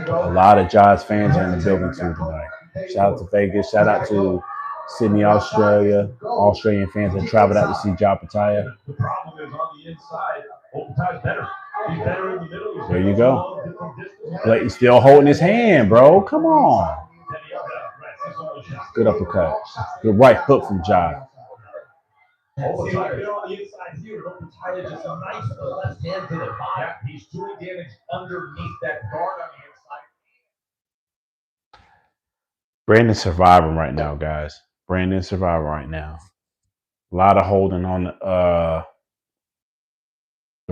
A lot of Jai's fans are in the building, too, tonight. Shout out to Vegas. Shout out to Sydney, Australia. Australian fans that traveled out to see OPETAIA. The problem is on the inside, OPETAIA's better. He's better in the middle. There you go. Glayton still holding his hand, bro. Come on. Good uppercut. Good right hook from Jai. OPETAIA on the inside here. OPETAIA just a nice left hand to the body. Yeah, he's doing damage underneath that guard on the inside. Brandon's surviving right now, guys. Brandon's surviving right now. A lot of holding on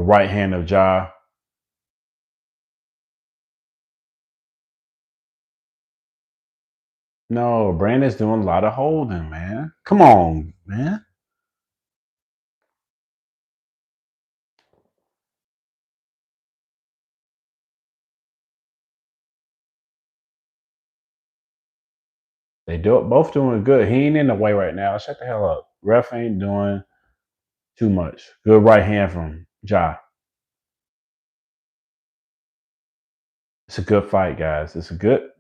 The right hand of Ja. No, Brandon's doing a lot of holding, man. Come on, man. They do it both doing good. He ain't in the way right now. Shut the hell up. Ref ain't doing too much. Good right hand from Ja. It's a good fight, guys. It's a good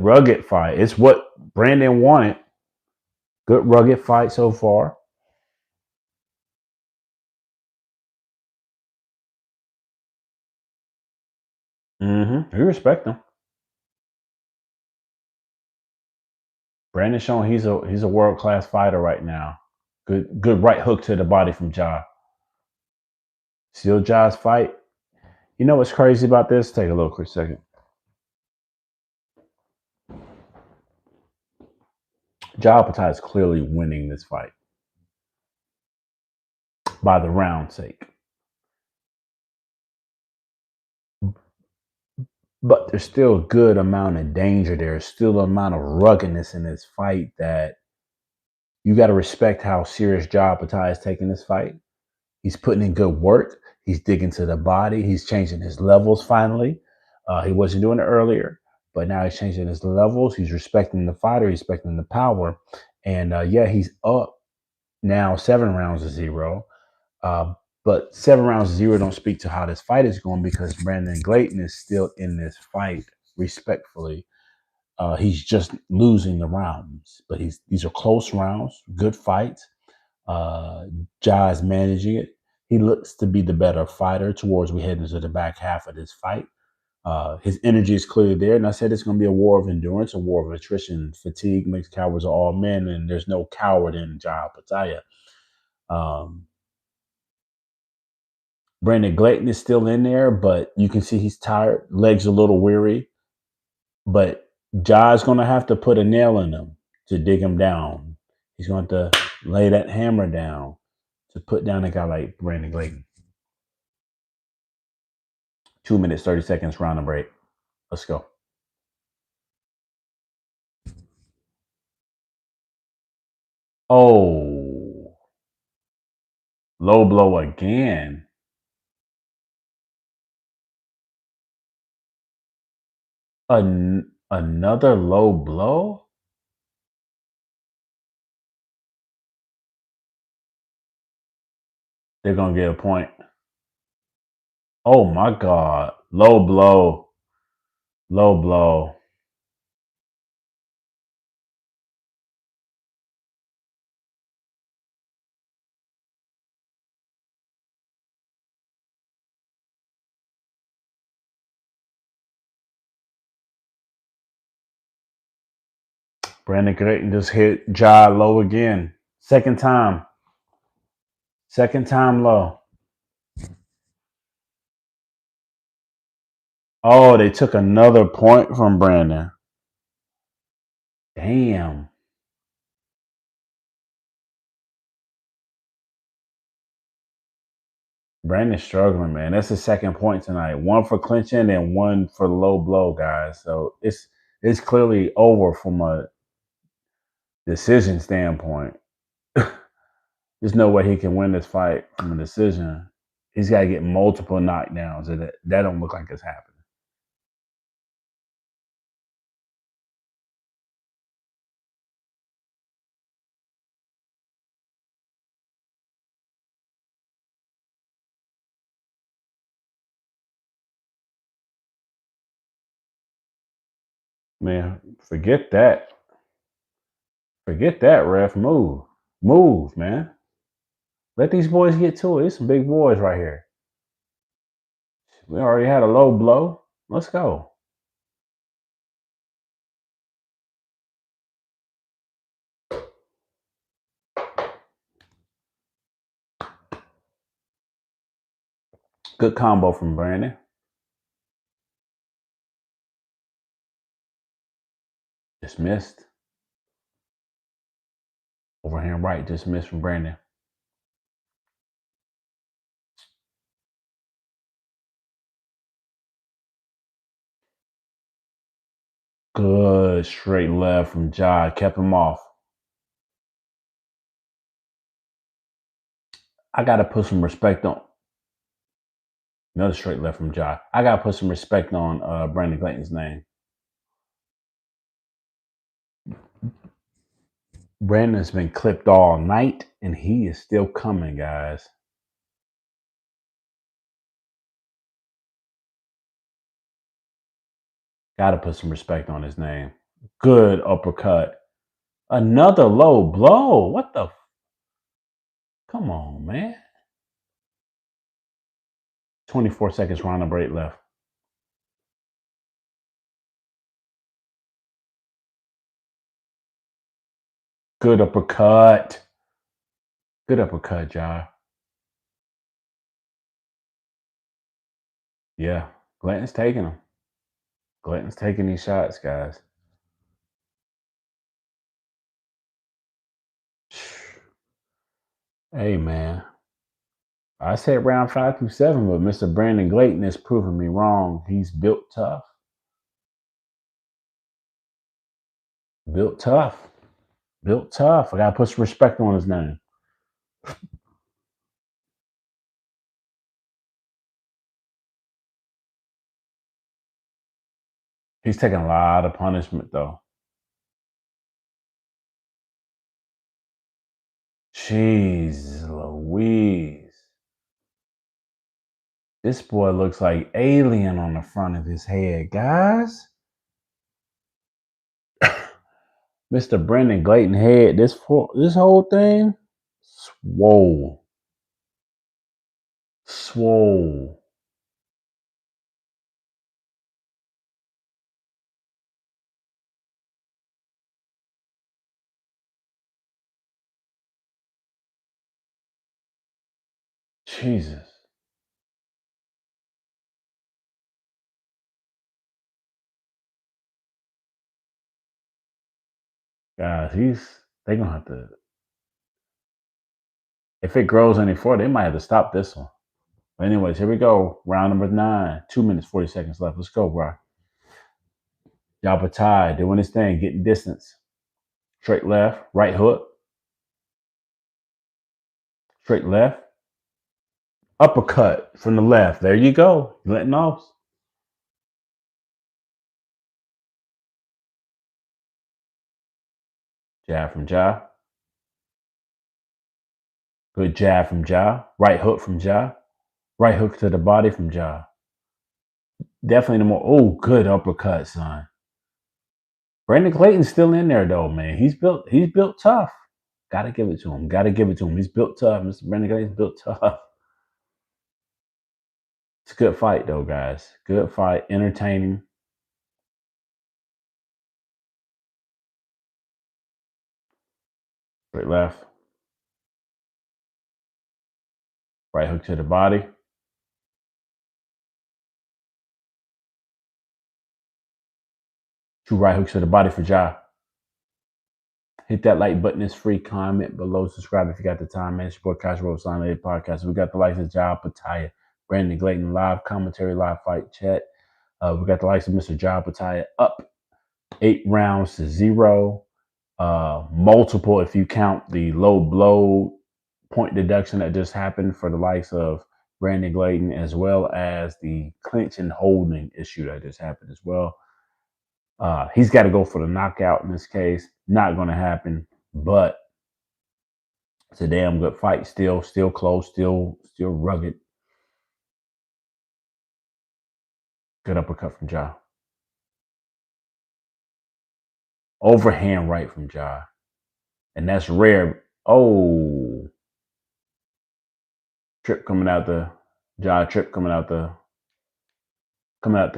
rugged fight. It's what Brandon wanted. Good rugged fight so far. We respect him. Brandon showing he's a world class fighter right now. Good right hook to the body from Ja. Still Ja's fight. You know what's crazy about this? Take a little quick second. Ja OPETAIA is clearly winning this fight by the round sake. But there's still a good amount of danger. There's still an amount of ruggedness in this fight that you got to respect how serious Ja OPETAIA is taking this fight. He's putting in good work. He's digging to the body. He's changing his levels finally. He wasn't doing it earlier, but now he's changing his levels. He's respecting the fighter, he's respecting the power. And yeah, he's up now 7-0. But 7-0 don't speak to how this fight is going because Brandon Glayton is still in this fight respectfully. He's just losing the rounds, but these are close rounds, good fights. Ja is managing it. He looks to be the better fighter towards we head into the back half of this fight. His energy is clearly there, and I said it's going to be a war of endurance, a war of attrition. Fatigue makes cowards of all men, and there's no coward in Ja OPETAIA. Brandon Glayton is still in there, but you can see he's tired, legs a little weary. But Ja's going to have to put a nail in him to dig him down. He's going to lay that hammer down to put down a guy like Brandon Glayton. 2 minutes, 30 seconds, round and break. Let's go. Oh, low blow again. Another low blow? They're going to get a point. Oh, my God. Low blow. Low blow. Brandon Glayton just hit Ja low again. Second time. Second time low. Oh, they took another point from Brandon. Damn. Brandon's struggling, man. That's the second point tonight. One for clinching and one for the low blow, guys. So it's clearly over from a decision standpoint. There's no way he can win this fight from a decision. He's got to get multiple knockdowns, and that don't look like it's happening. Man, forget that. Forget that, ref. Move. Move, man. Let these boys get to it. It's some big boys right here. We already had a low blow. Let's go. Good combo from Brandon. Just missed. Overhand right, just missed from Brandon. Good straight left from Ja. Kept him off. I got to put some respect on. Another straight left from Ja. I got to put some respect on Brandon Clayton's name. Brandon's been clipped all night, and he is still coming, guys. Got to put some respect on his name. Good uppercut. Another low blow. What the? Come on, man. 24 seconds, round number 8 left. Good uppercut. Good uppercut, Ja. Yeah, Glanton's taking them. Glanton's taking these shots, guys. Hey, man. I said round 5 through 7, but Mr. Brandon Glayton has proven me wrong. He's built tough. Built tough. Built tough. I got to put some respect on his name. He's taking a lot of punishment, though. Jeez Louise. This boy looks like alien on the front of his head, guys. Mr. Brandon Glayton head, this whole thing, swole. Swole. Jesus. Guys, they're going to have to, if it grows any further, they might have to stop this one. But anyways, here we go. Round number 9. 2 minutes, 40 seconds left. Let's go, bro. OPETAIA doing his thing, getting distance. Straight left, right hook. Straight left. Uppercut from the left. There you go. Letting off. Jab from Ja. Good jab from Ja. Right hook from Ja. Right hook to the body from Ja. Definitely the more. Oh, good uppercut, son. Brandon Clayton's still in there though, man. He's built tough. Gotta give it to him. Gotta give it to him. He's built tough. Mr. Brandon Clayton's built tough. It's a good fight though, guys. Good fight. Entertaining. Straight left. Right hook to the body. Two right hooks to the body for Ja. Hit that like button. It's free. Comment below. Subscribe if you got the time, man. It's your boy Cash Road Sign A Podcast. We got the likes of Ja OPETAIA, Brandon Clayton, live commentary, live fight chat. We got the likes of Mr. Ja OPETAIA up 8 rounds to 0. Multiple, if you count the low blow point deduction that just happened for the likes of Brandon Clayton, as well as the clinch and holding issue that just happened as well. He's got to go for the knockout in this case. Not going to happen, but it's a damn good fight. Still close. Still rugged. Good uppercut from Ja. Overhand right from Ja, and that's rare. Oh, trip coming out the Ja. Trip coming out the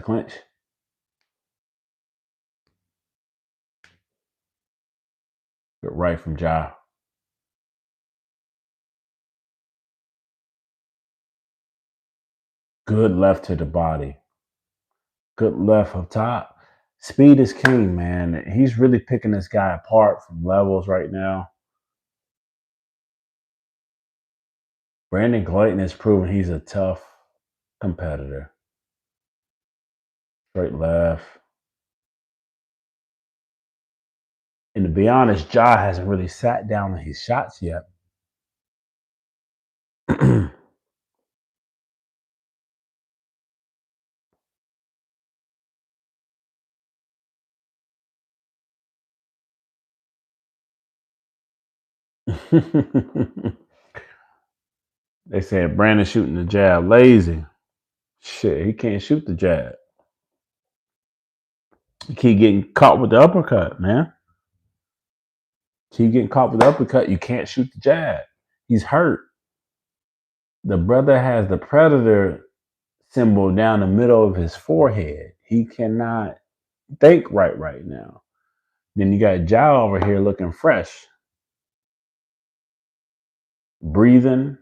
clinch. Good right from Ja. Good left to the body. Good left up top. Speed is king, man. He's really picking this guy apart from levels right now. Brandon Clayton has proven he's a tough competitor. Straight left. And to be honest, Ja hasn't really sat down on his shots yet. They said Brandon shooting the jab lazy. Shit, he can't shoot the jab. He keep getting caught with the uppercut, man. Keep getting caught with the uppercut. You can't shoot the jab. He's hurt. The brother has the predator symbol down the middle of his forehead. He cannot think right now. Then you got Ja over here looking fresh, breathing,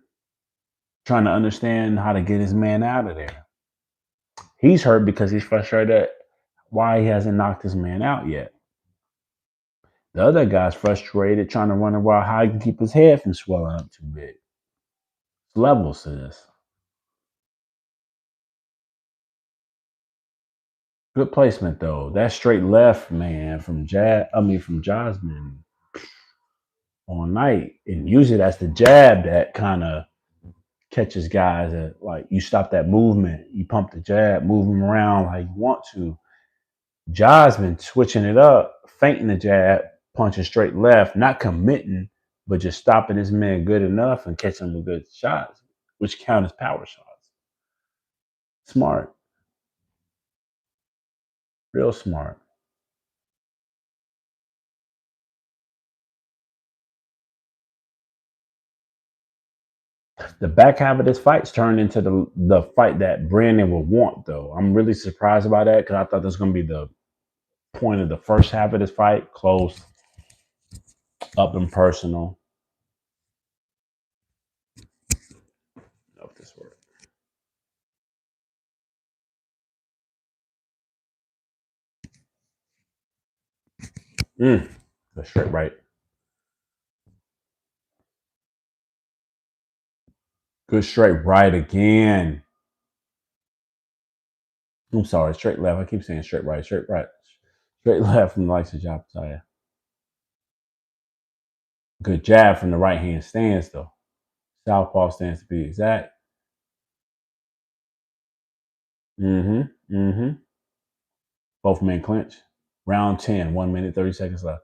trying to understand how to get his man out of there. He's hurt because he's frustrated why he hasn't knocked his man out yet. The other guy's frustrated trying to wonder why how he can keep his head from swelling up too big. It's levels to this. Good placement though. That straight left, man, from Jasmine all night. And usually that's the jab that kind of catches guys at, like, you stop that movement, you pump the jab, move him around how you want to. Ja's been switching it up, feinting the jab, punching straight left, not committing, but just stopping his man good enough and catching him with good shots, which count as power shots. Smart. Real smart. The back half of this fight's turned into the fight that Brandon would want, though. I'm really surprised by that because I thought this was going to be the point of the first half of this fight. Close, up and personal. I don't know if this works. Go straight right. Good straight right again. I'm sorry, straight left. I keep saying straight right, straight right. Straight left from the likes of OPETAIA. Good jab from the right hand stance, though. Southpaw stance to be exact. Both men clinch. Round 10, 1 minute, 30 seconds left.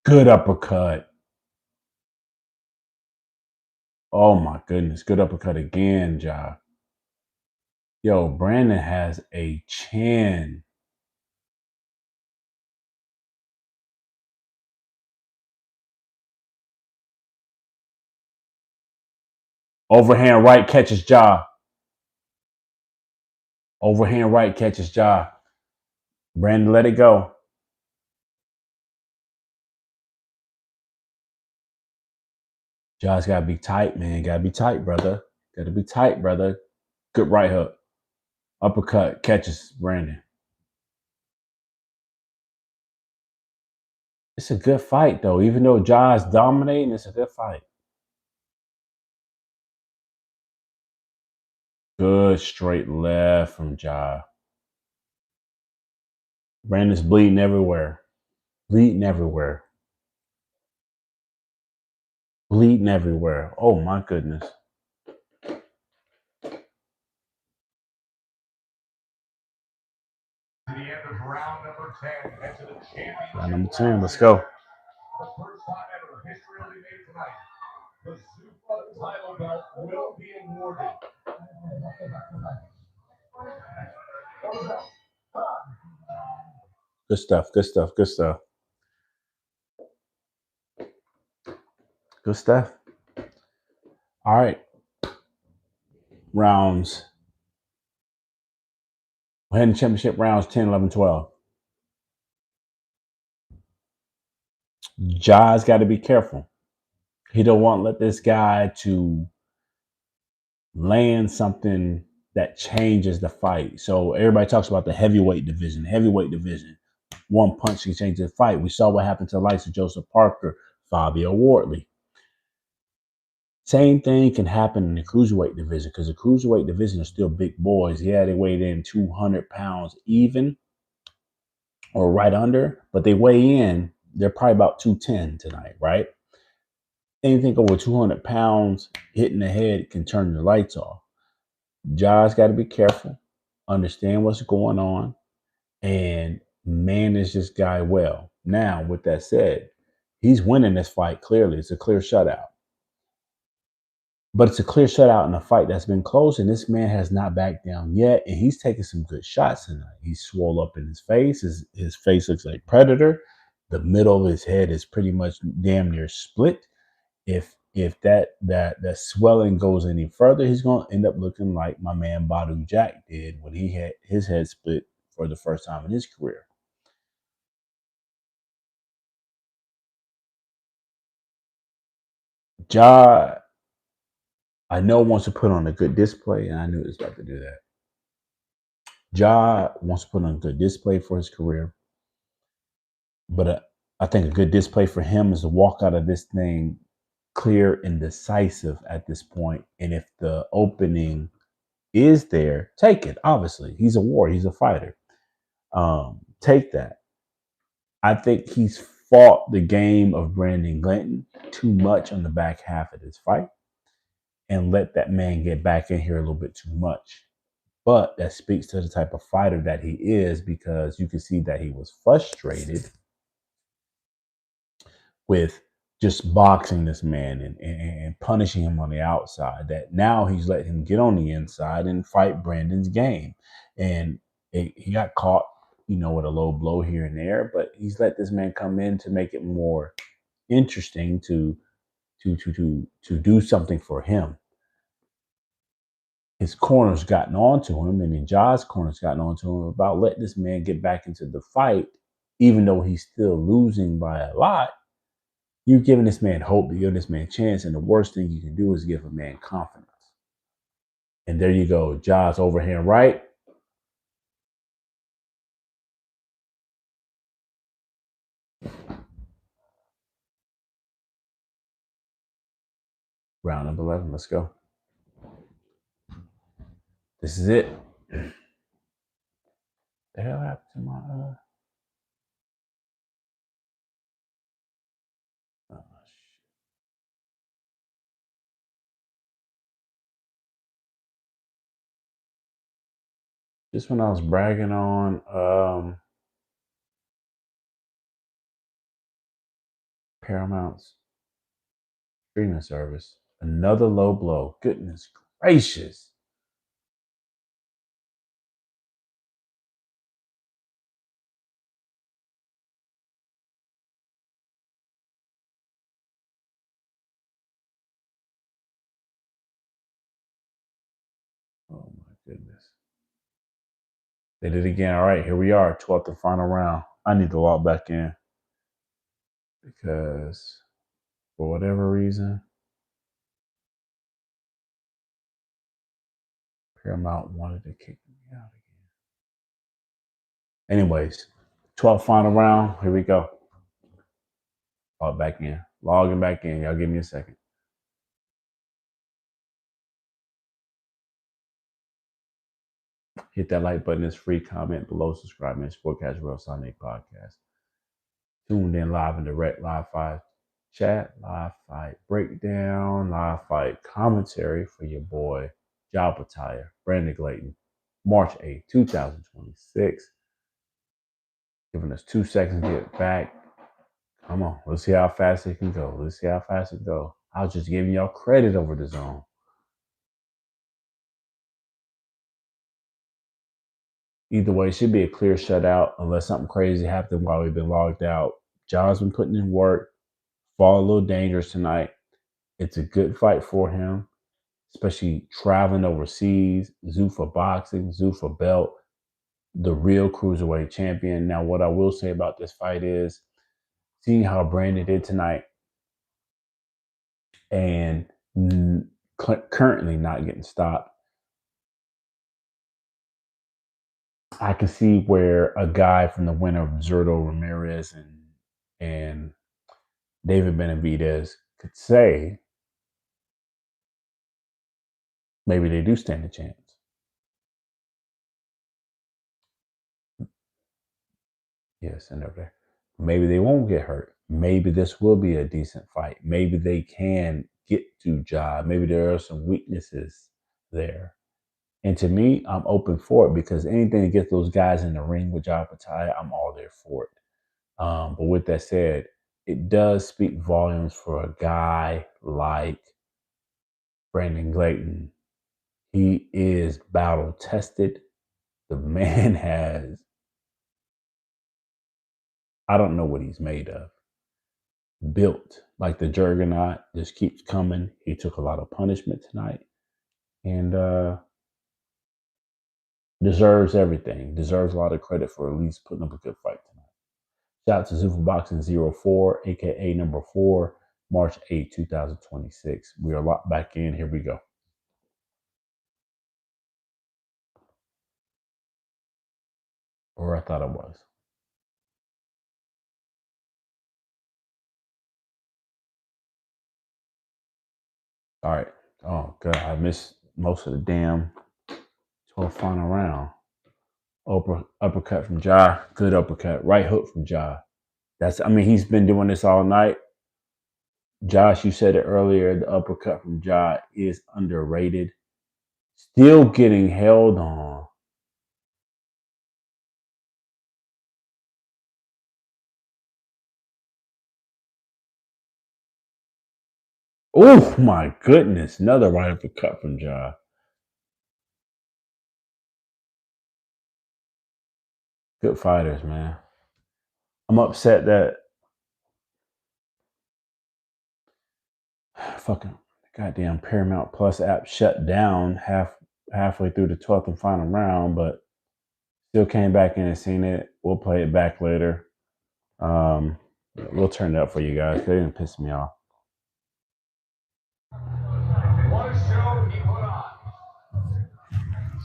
Good uppercut. Oh my goodness. Good uppercut again, Ja. Yo, Brandon has a chin. Overhand right catches Ja. Overhand right catches Ja. Brandon let it go. Ja's gotta be tight, man. Gotta be tight, brother. Gotta be tight, brother. Good right hook. Uppercut catches Brandon. It's a good fight, though. Even though Ja's dominating, it's a good fight. Good straight left from Ja. Brandon's bleeding everywhere. Bleeding everywhere. Bleeding everywhere. Oh my goodness. To the end of round number 10 and to the championship. Round number 10, let's go. The first time ever history will be made tonight. The Zuffa title belt will be awarded. Good stuff. Good stuff. Good stuff. Good stuff. All right. Rounds. We're heading championship rounds 10, 11, 12. Ja's got to be careful. He don't want to let this guy to land something that changes the fight. So everybody talks about the heavyweight division. Heavyweight division. One punch can change the fight. We saw what happened to the likes of Joseph Parker, Fabio Wardley. Same thing can happen in the cruiserweight division because the cruiserweight division are still big boys. Yeah, they weighed in 200 pounds even or right under, but they weigh in, they're probably about 210 tonight, right? Anything over 200 pounds hitting the head can turn the lights off. Ja's got to be careful, understand what's going on, and manage this guy well. Now, with that said, he's winning this fight clearly. It's a clear shutout. But it's a clear shutout in a fight that's been close, and this man has not backed down yet, and he's taking some good shots tonight. He's swole up in his face. His face looks like Predator. The middle of his head is pretty much damn near split. If that swelling goes any further, he's going to end up looking like my man Badu Jack did when he had his head split for the first time in his career. Ja, I know, wants to put on a good display, and I knew he was about to do that. Ja wants to put on a good display for his career, but I think a good display for him is to walk out of this thing clear and decisive at this point. And if the opening is there, take it. Obviously, he's a warrior, he's a fighter. Take that. I think he's fought the game of Brandon Glanton too much on the back half of this fight and let that man get back in here a little bit too much. But that speaks to the type of fighter that he is, because you can see that he was frustrated with just boxing this man and punishing him on the outside, that now he's letting him get on the inside and fight Brandon's game. And he got caught, with a low blow here and there, but he's let this man come in to make it more interesting to do something for him. His corner's gotten onto him, and then Ja's corner's gotten onto him about letting this man get back into the fight, even though he's still losing by a lot. You're giving this man hope, you're giving this man a chance, and the worst thing you can do is give a man confidence. And there you go, Ja's overhand right. Round number 11, let's go. This is it. The hell happened to my oh, shit. Just when I was bragging on Paramount's streaming service, another low blow. Goodness gracious. Oh my goodness. They did it again. All right, here we are, 12th and final round. I need to log back in because for whatever reason, Paramount wanted to kick me out again. Anyways, 12th final round. Here we go. Log back in. Logging back in. Y'all give me a second. Hit that like button. It's free. Comment below. Subscribe. Man, Sportcast Real Sonic Podcast. Tuned in live and direct, live fight chat, live fight breakdown, live fight commentary for your boy, OPETAIA, Brandon Glanton, March 8th, 2026. Giving us 2 seconds to get back. Come on, let's see how fast it can go. Let's see how fast it go. I was just giving y'all credit over the zone. Either way, it should be a clear shutout unless something crazy happened while we've been logged out. John's been putting in work. Fought a little dangerous tonight. It's a good fight for him, especially traveling overseas. Zuffa boxing, Zuffa belt, the real cruiserweight champion. Now, what I will say about this fight is, seeing how Brandon did tonight and currently not getting stopped, I can see where a guy from the winner of Zurdo Ramirez and David Benavidez could say Maybe they do stand a chance. Yes, and over there. Maybe they won't get hurt. Maybe this will be a decent fight. Maybe they can get to Ja. Maybe there are some weaknesses there. And to me, I'm open for it because anything to get those guys in the ring with Ja OPETAIA, I'm all there for it. But with that said, it does speak volumes for a guy like Brandon Glayton. He is battle tested. The man has, I don't know what he's made of. Built like the juggernaut, just keeps coming. He took a lot of punishment tonight and deserves everything. Deserves a lot of credit for at least putting up a good fight tonight. Shout out to Zuffa Boxing 04, aka number 4, March 8, 2026. We are locked back in. Here we go. Or I thought it was. All right. Oh, God. I missed most of the damn 12th final round. Uppercut from Ja. Good uppercut. Right hook from Ja. He's been doing this all night. Josh, you said it earlier. The uppercut from Ja is underrated. Still getting held on. Oh, my goodness. Another right uppercut from Ja. Good fighters, man. I'm upset that fucking goddamn Paramount Plus app shut down halfway through the 12th and final round, but still came back in and seen it. We'll play it back later. We'll turn it up for you guys. They didn't piss me off. What a show he put on.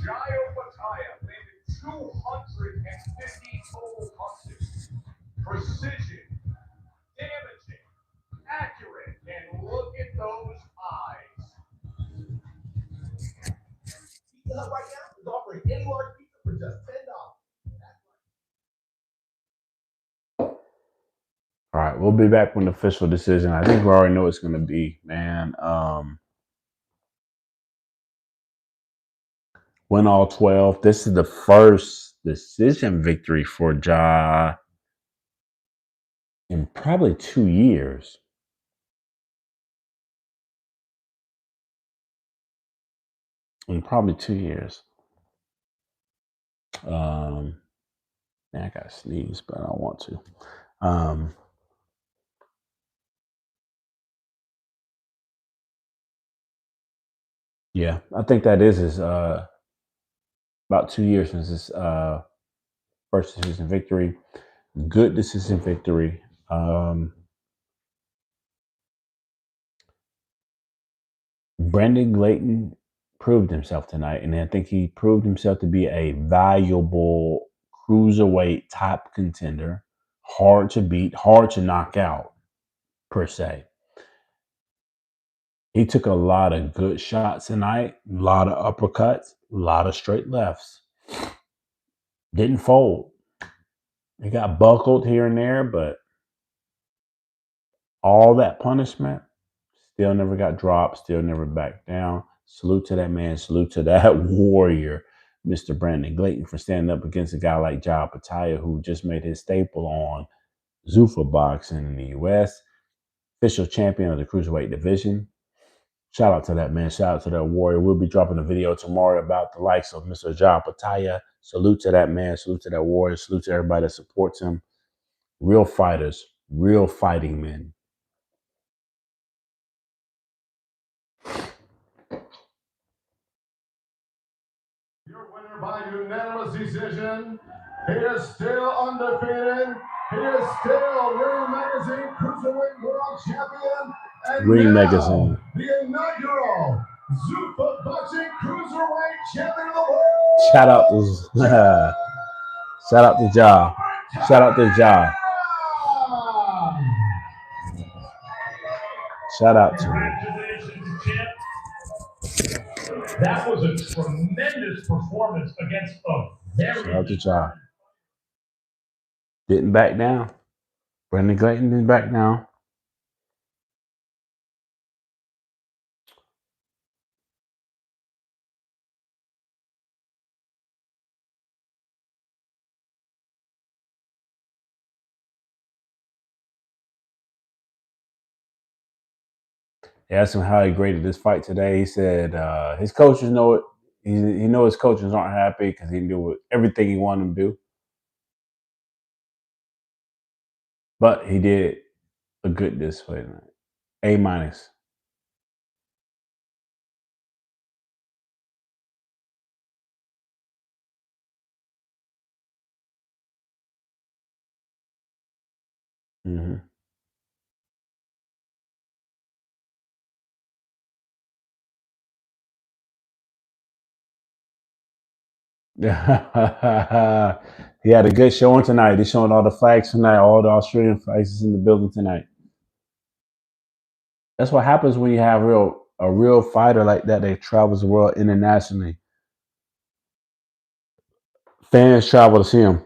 OPETAIA landed 250 total punches. Precision, damaging, accurate, and look at those eyes. Pizza Hut right now is offering any large pizza for just $10. All right, we'll be back with an official decision. I think we already know it's going to be, man. Win all 12. This is the first decision victory for Ja in probably 2 years. In probably 2 years. Man, I got to sneeze, but I don't want to. Yeah, I think that is about 2 years since his first decision victory. Good decision victory. Brandon Glayton proved himself tonight, and I think he proved himself to be a valuable cruiserweight top contender. Hard to beat, hard to knock out, per se. He took a lot of good shots tonight, a lot of uppercuts, a lot of straight lefts. Didn't fold. He got buckled here and there, but all that punishment, still never got dropped, still never backed down. Salute to that man. Salute to that warrior, Mr. Brandon Glayton, for standing up against a guy like Ja OPETAIA, who just made his staple on Zuffa Boxing in the U.S., official champion of the cruiserweight division. Shout out to that man. Shout out to that warrior. We'll be dropping a video tomorrow about the likes of Mr. Ja OPETAIA. Salute to that man. Salute to that warrior. Salute to everybody that supports him. Real fighters, real fighting men. Your winner by unanimous decision. He is still undefeated. He is still Ring Magazine Cruiserweight World Champion. And Ring now, Magazine. the inaugural Zuffa Boxing Cruiserweight Champion of the world. Shout out to shout out to Ja. Shout out to Ja. Shout out to him. Congratulations, champ. That was a tremendous performance against a very Shout out to Ja. Didn't back down. Brandon Glayton didn't back down. He asked him how he graded this fight today. He said his coaches know it. He know his coaches aren't happy because he knew everything he wanted them to do. But he did a good display tonight. A minus. Mm-hmm. He had a good showing tonight. They're showing all the flags tonight. All the Australian flags is in the building tonight. That's what happens when you have a real fighter like that that travels the world internationally. Fans travel to see him.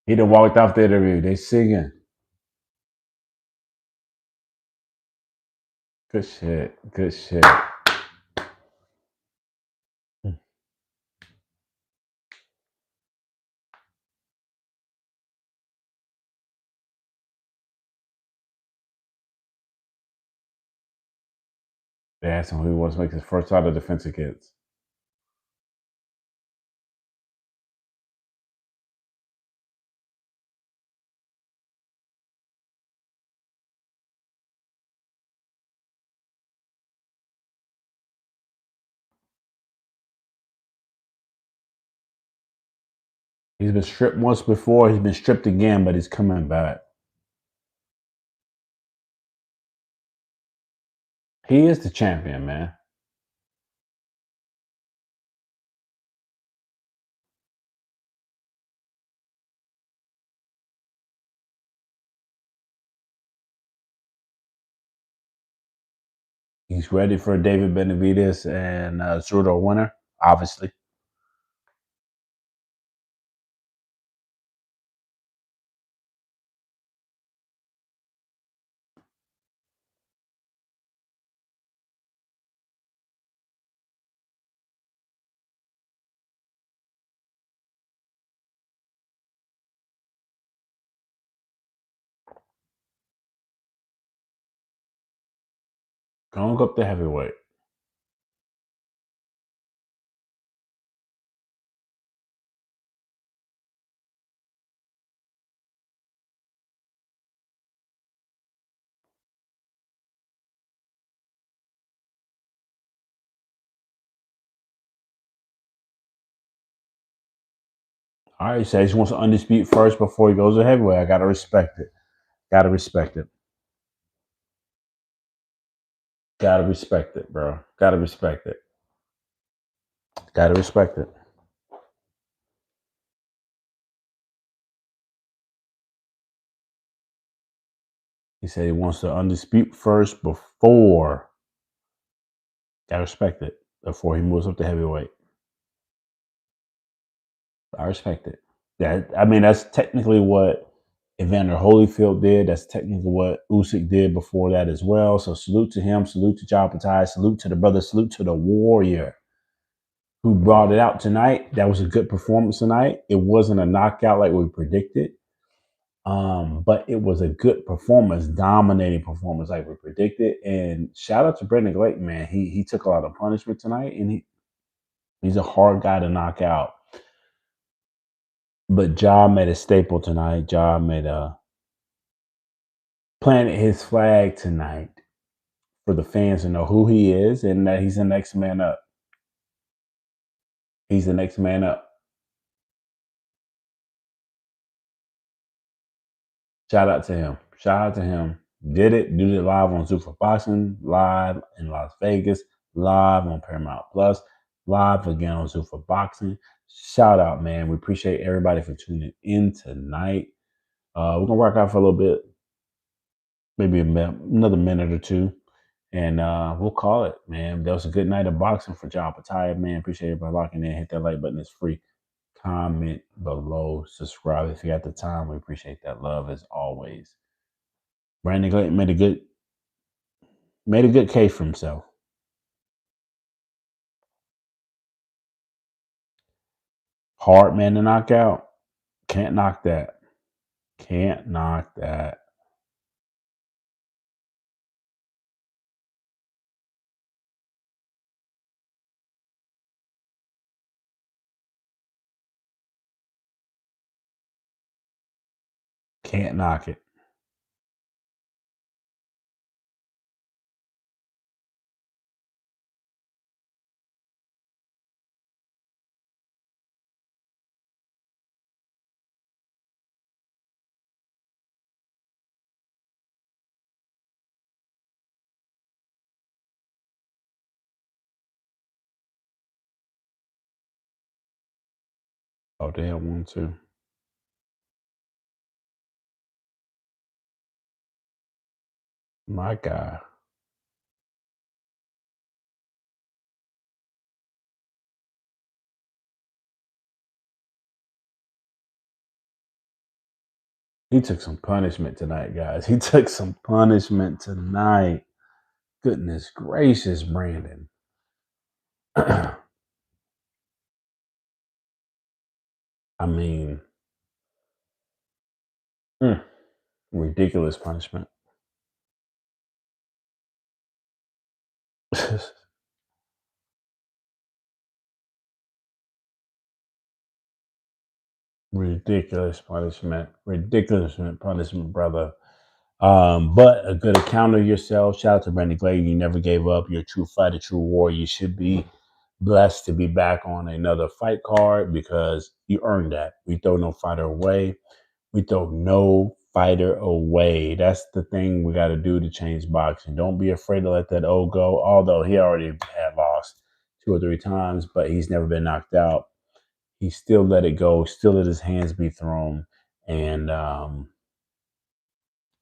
He done walked off the interview. They singing. Good shit. Good shit. They asked him who he wants to make his first title defense against. He's been stripped once before. He's been stripped again, but he's coming back. He is the champion, man. He's ready for David Benavidez and Zurdo winner, obviously. Going up to heavyweight. All right, he says he wants to undisputed first before he goes to heavyweight. I gotta respect it. Gotta respect it. Gotta respect it, bro. Gotta respect it. Gotta respect it. He said he wants to undisputed first before. Gotta respect it before he moves up to heavyweight. I respect it. That's technically what Evander Holyfield did. That's technically what Usyk did before that as well. So salute to him. Salute to John OPETAIA. Salute to the brother. Salute to the warrior who brought it out tonight. That was a good performance tonight. It wasn't a knockout like we predicted, but it was a good performance, dominating performance like we predicted. And shout out to Brandon Glayton, man. He took a lot of punishment tonight, and he's a hard guy to knock out. But Ja made a staple tonight. Ja planted his flag tonight for the fans to know who he is and that he's the next man up. He's the next man up. Shout out to him. Shout out to him. Did it live on Zuffa Boxing, live in Las Vegas, live on Paramount Plus, live again on Zuffa Boxing. shout out, man. We appreciate everybody for tuning in tonight. We're gonna work out for a little bit, maybe another minute or two, and we'll call it, man. That was a good night of boxing for John OPETAIA, man. Appreciate everybody locking in. Hit that like button; it's free. Comment below, subscribe if you got the time. We appreciate that love as always. Brandon Glayton made a good case for himself. Hard man to knock out. Can't knock that. Can't knock that. Can't knock it. Oh, they have one too. My God. He took some punishment tonight, guys. He took some punishment tonight. Goodness gracious, Brandon. I mean, ridiculous punishment. Ridiculous punishment. Ridiculous punishment, brother. But a good account of yourself. Shout out to Brandon Glade. You never gave up. You're a true fighter, true warrior. You should be blessed to be back on another fight card because you earned that. We throw no fighter away. We throw no fighter away. That's the thing we got to do to change boxing. Don't be afraid to let that old go. Although he already had lost 2 or 3 times, but he's never been knocked out. He still let it go. Still let his hands be thrown, and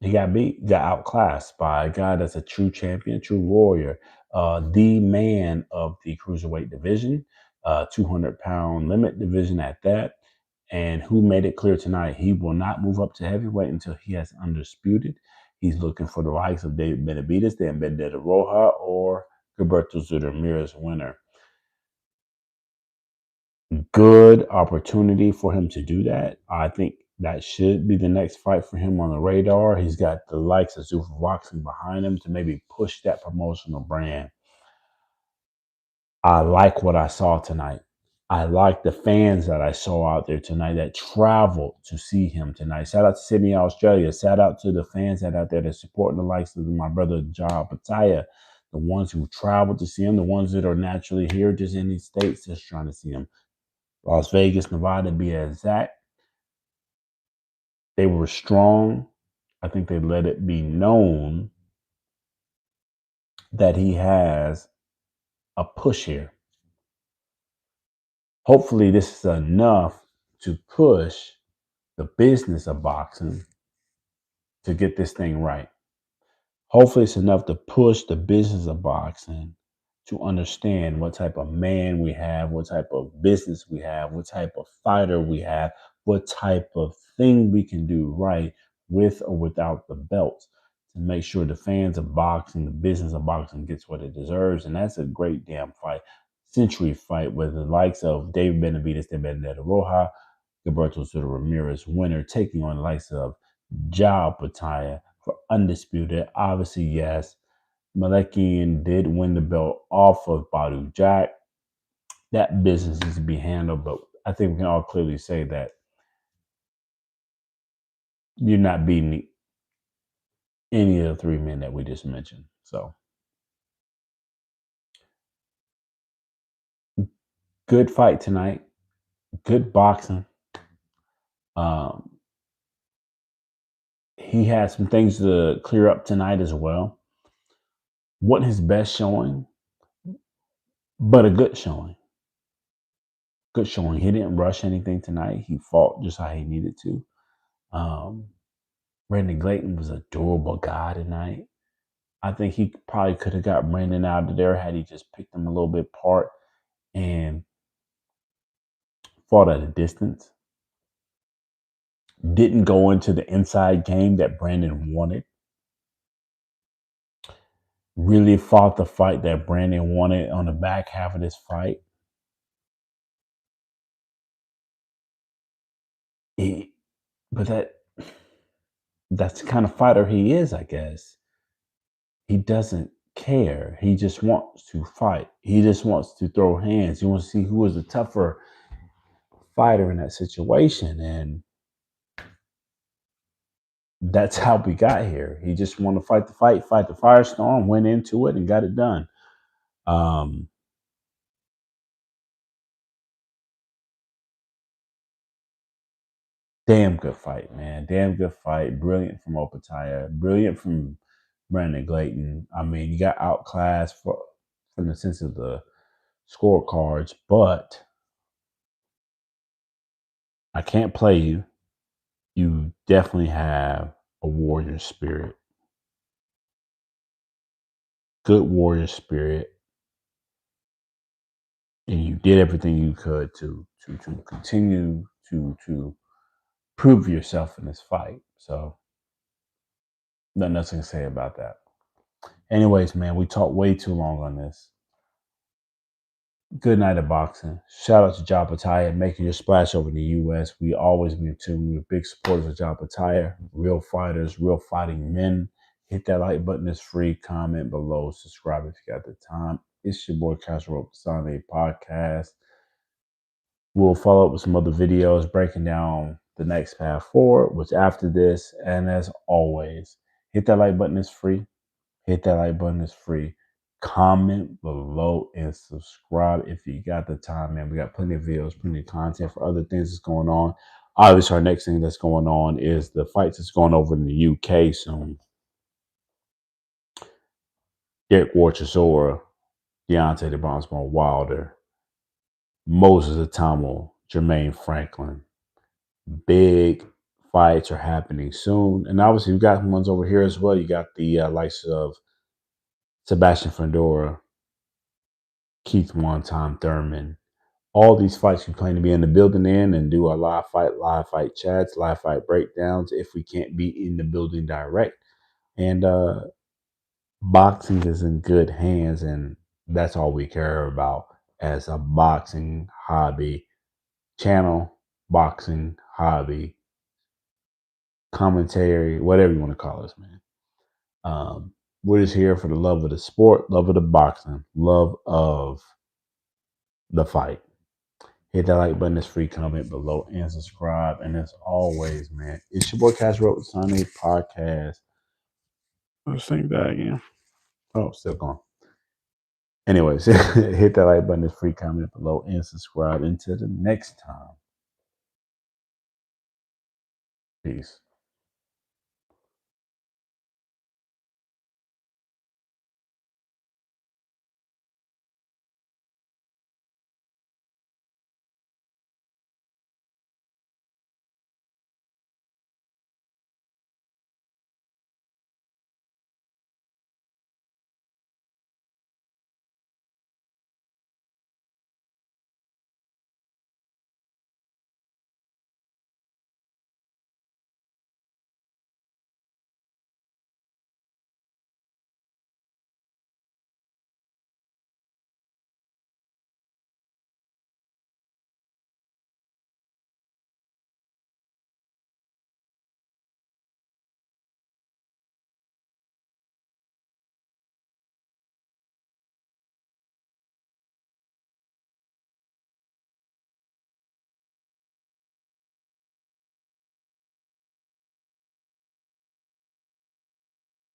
he got beat, got outclassed by a guy that's a true champion, true warrior, the man of the cruiserweight division, 200-pound limit division at that, and who made it clear tonight he will not move up to heavyweight until he has undisputed. He's looking for the likes of David Benavidez, Dan Benedetto Roja, or Gilberto Ramirez winner. Good opportunity for him to do that. I think that should be the next fight for him on the radar. He's got the likes of Zuffa Boxing behind him to maybe push that promotional brand. I like what I saw tonight. I like the fans that I saw out there tonight that traveled to see him tonight. Shout out to Sydney, Australia. Shout out to the fans that out there that supporting the likes of my brother John OPETAIA, the ones who traveled to see him, the ones that are naturally here just in these states just trying to see him. Las Vegas, Nevada, to be exact. They were strong. I think they let it be known that he has a push here. Hopefully, this is enough to push the business of boxing to get this thing right. Hopefully, it's enough to push the business of boxing to understand what type of man we have, what type of business we have, what type of fighter we have, what type of thing we can do right with or without the belts to make sure the fans of boxing, the business of boxing gets what it deserves. And that's a great damn fight. Century fight with the likes of David Benavidez, Dan Benedetto Roja, Gilberto Ramirez winner, taking on the likes of Ja OPETAIA for undisputed. Obviously, yes, Malekian did win the belt off of Badu Jack. That business is to be handled, but I think we can all clearly say that you're not beating any of the 3 men that we just mentioned. So, good fight tonight. Good boxing. He had some things to clear up tonight as well. Wasn't his best showing, but a good showing. Good showing. He didn't rush anything tonight. He fought just how he needed to. Brandon Glayton was a durable guy tonight. I think he probably could have got Brandon out of there had he just picked him a little bit apart and fought at a distance. Didn't go into the inside game that Brandon wanted. Really fought the fight that Brandon wanted on the back half of this fight. But that's the kind of fighter he is, I guess. He doesn't care. He just wants to fight. He just wants to throw hands. He wants to see who is the tougher fighter in that situation. And that's how we got here. He just wanted to fight the fight, fight the firestorm, went into it and got it done. Damn good fight, man. Damn good fight. Brilliant from OPETAIA. Brilliant from Brandon Glayton. I mean, you got outclassed from the sense of the scorecards, but I can't play you. You definitely have a warrior spirit. Good warrior spirit. And you did everything you could to continue to prove yourself in this fight. So nothing else I can say about that. Anyways, man, we talked way too long on this. Good night of boxing. Shout out to OPETAIA making your splash over in the U.S. We always been tuned. We're big supporters of OPETAIA. Real fighters, real fighting men. Hit that like button. It's free. Comment below. Subscribe if you got the time. It's your boy Castro Sunday Podcast. We'll follow up with some other videos breaking down the next path forward, which after this, and as always, hit that like button. It's free. Hit that like button. It's free. Comment below and subscribe if you got the time, man. We got plenty of videos, plenty of content for other things that's going on. Obviously, our next thing that's going on is the fights that's going over in the UK soon. Derek Chisora, Deontay the Bronzebone Wilder, Moses Atamo, Jermaine Franklin. Big fights are happening soon. And obviously, we got ones over here as well. You got the likes of Sebastian Fundora, Keith One-Time Thurman. All these fights we plan to be in the building and do our live fight chats, live fight breakdowns if we can't be in the building direct. And boxing is in good hands, and that's all we care about as a boxing hobby channel, boxing hobby commentary, whatever you want to call us, man. We're just here for the love of the sport, love of the boxing, love of the fight. Hit that like button. It's free. Comment below and subscribe. And as always, man, it's your boy Cash Wrote Sunday Podcast. Let's think that again. Oh, still going. Anyways, hit that like button. It's free. Comment below and subscribe. Until the next time. Peace.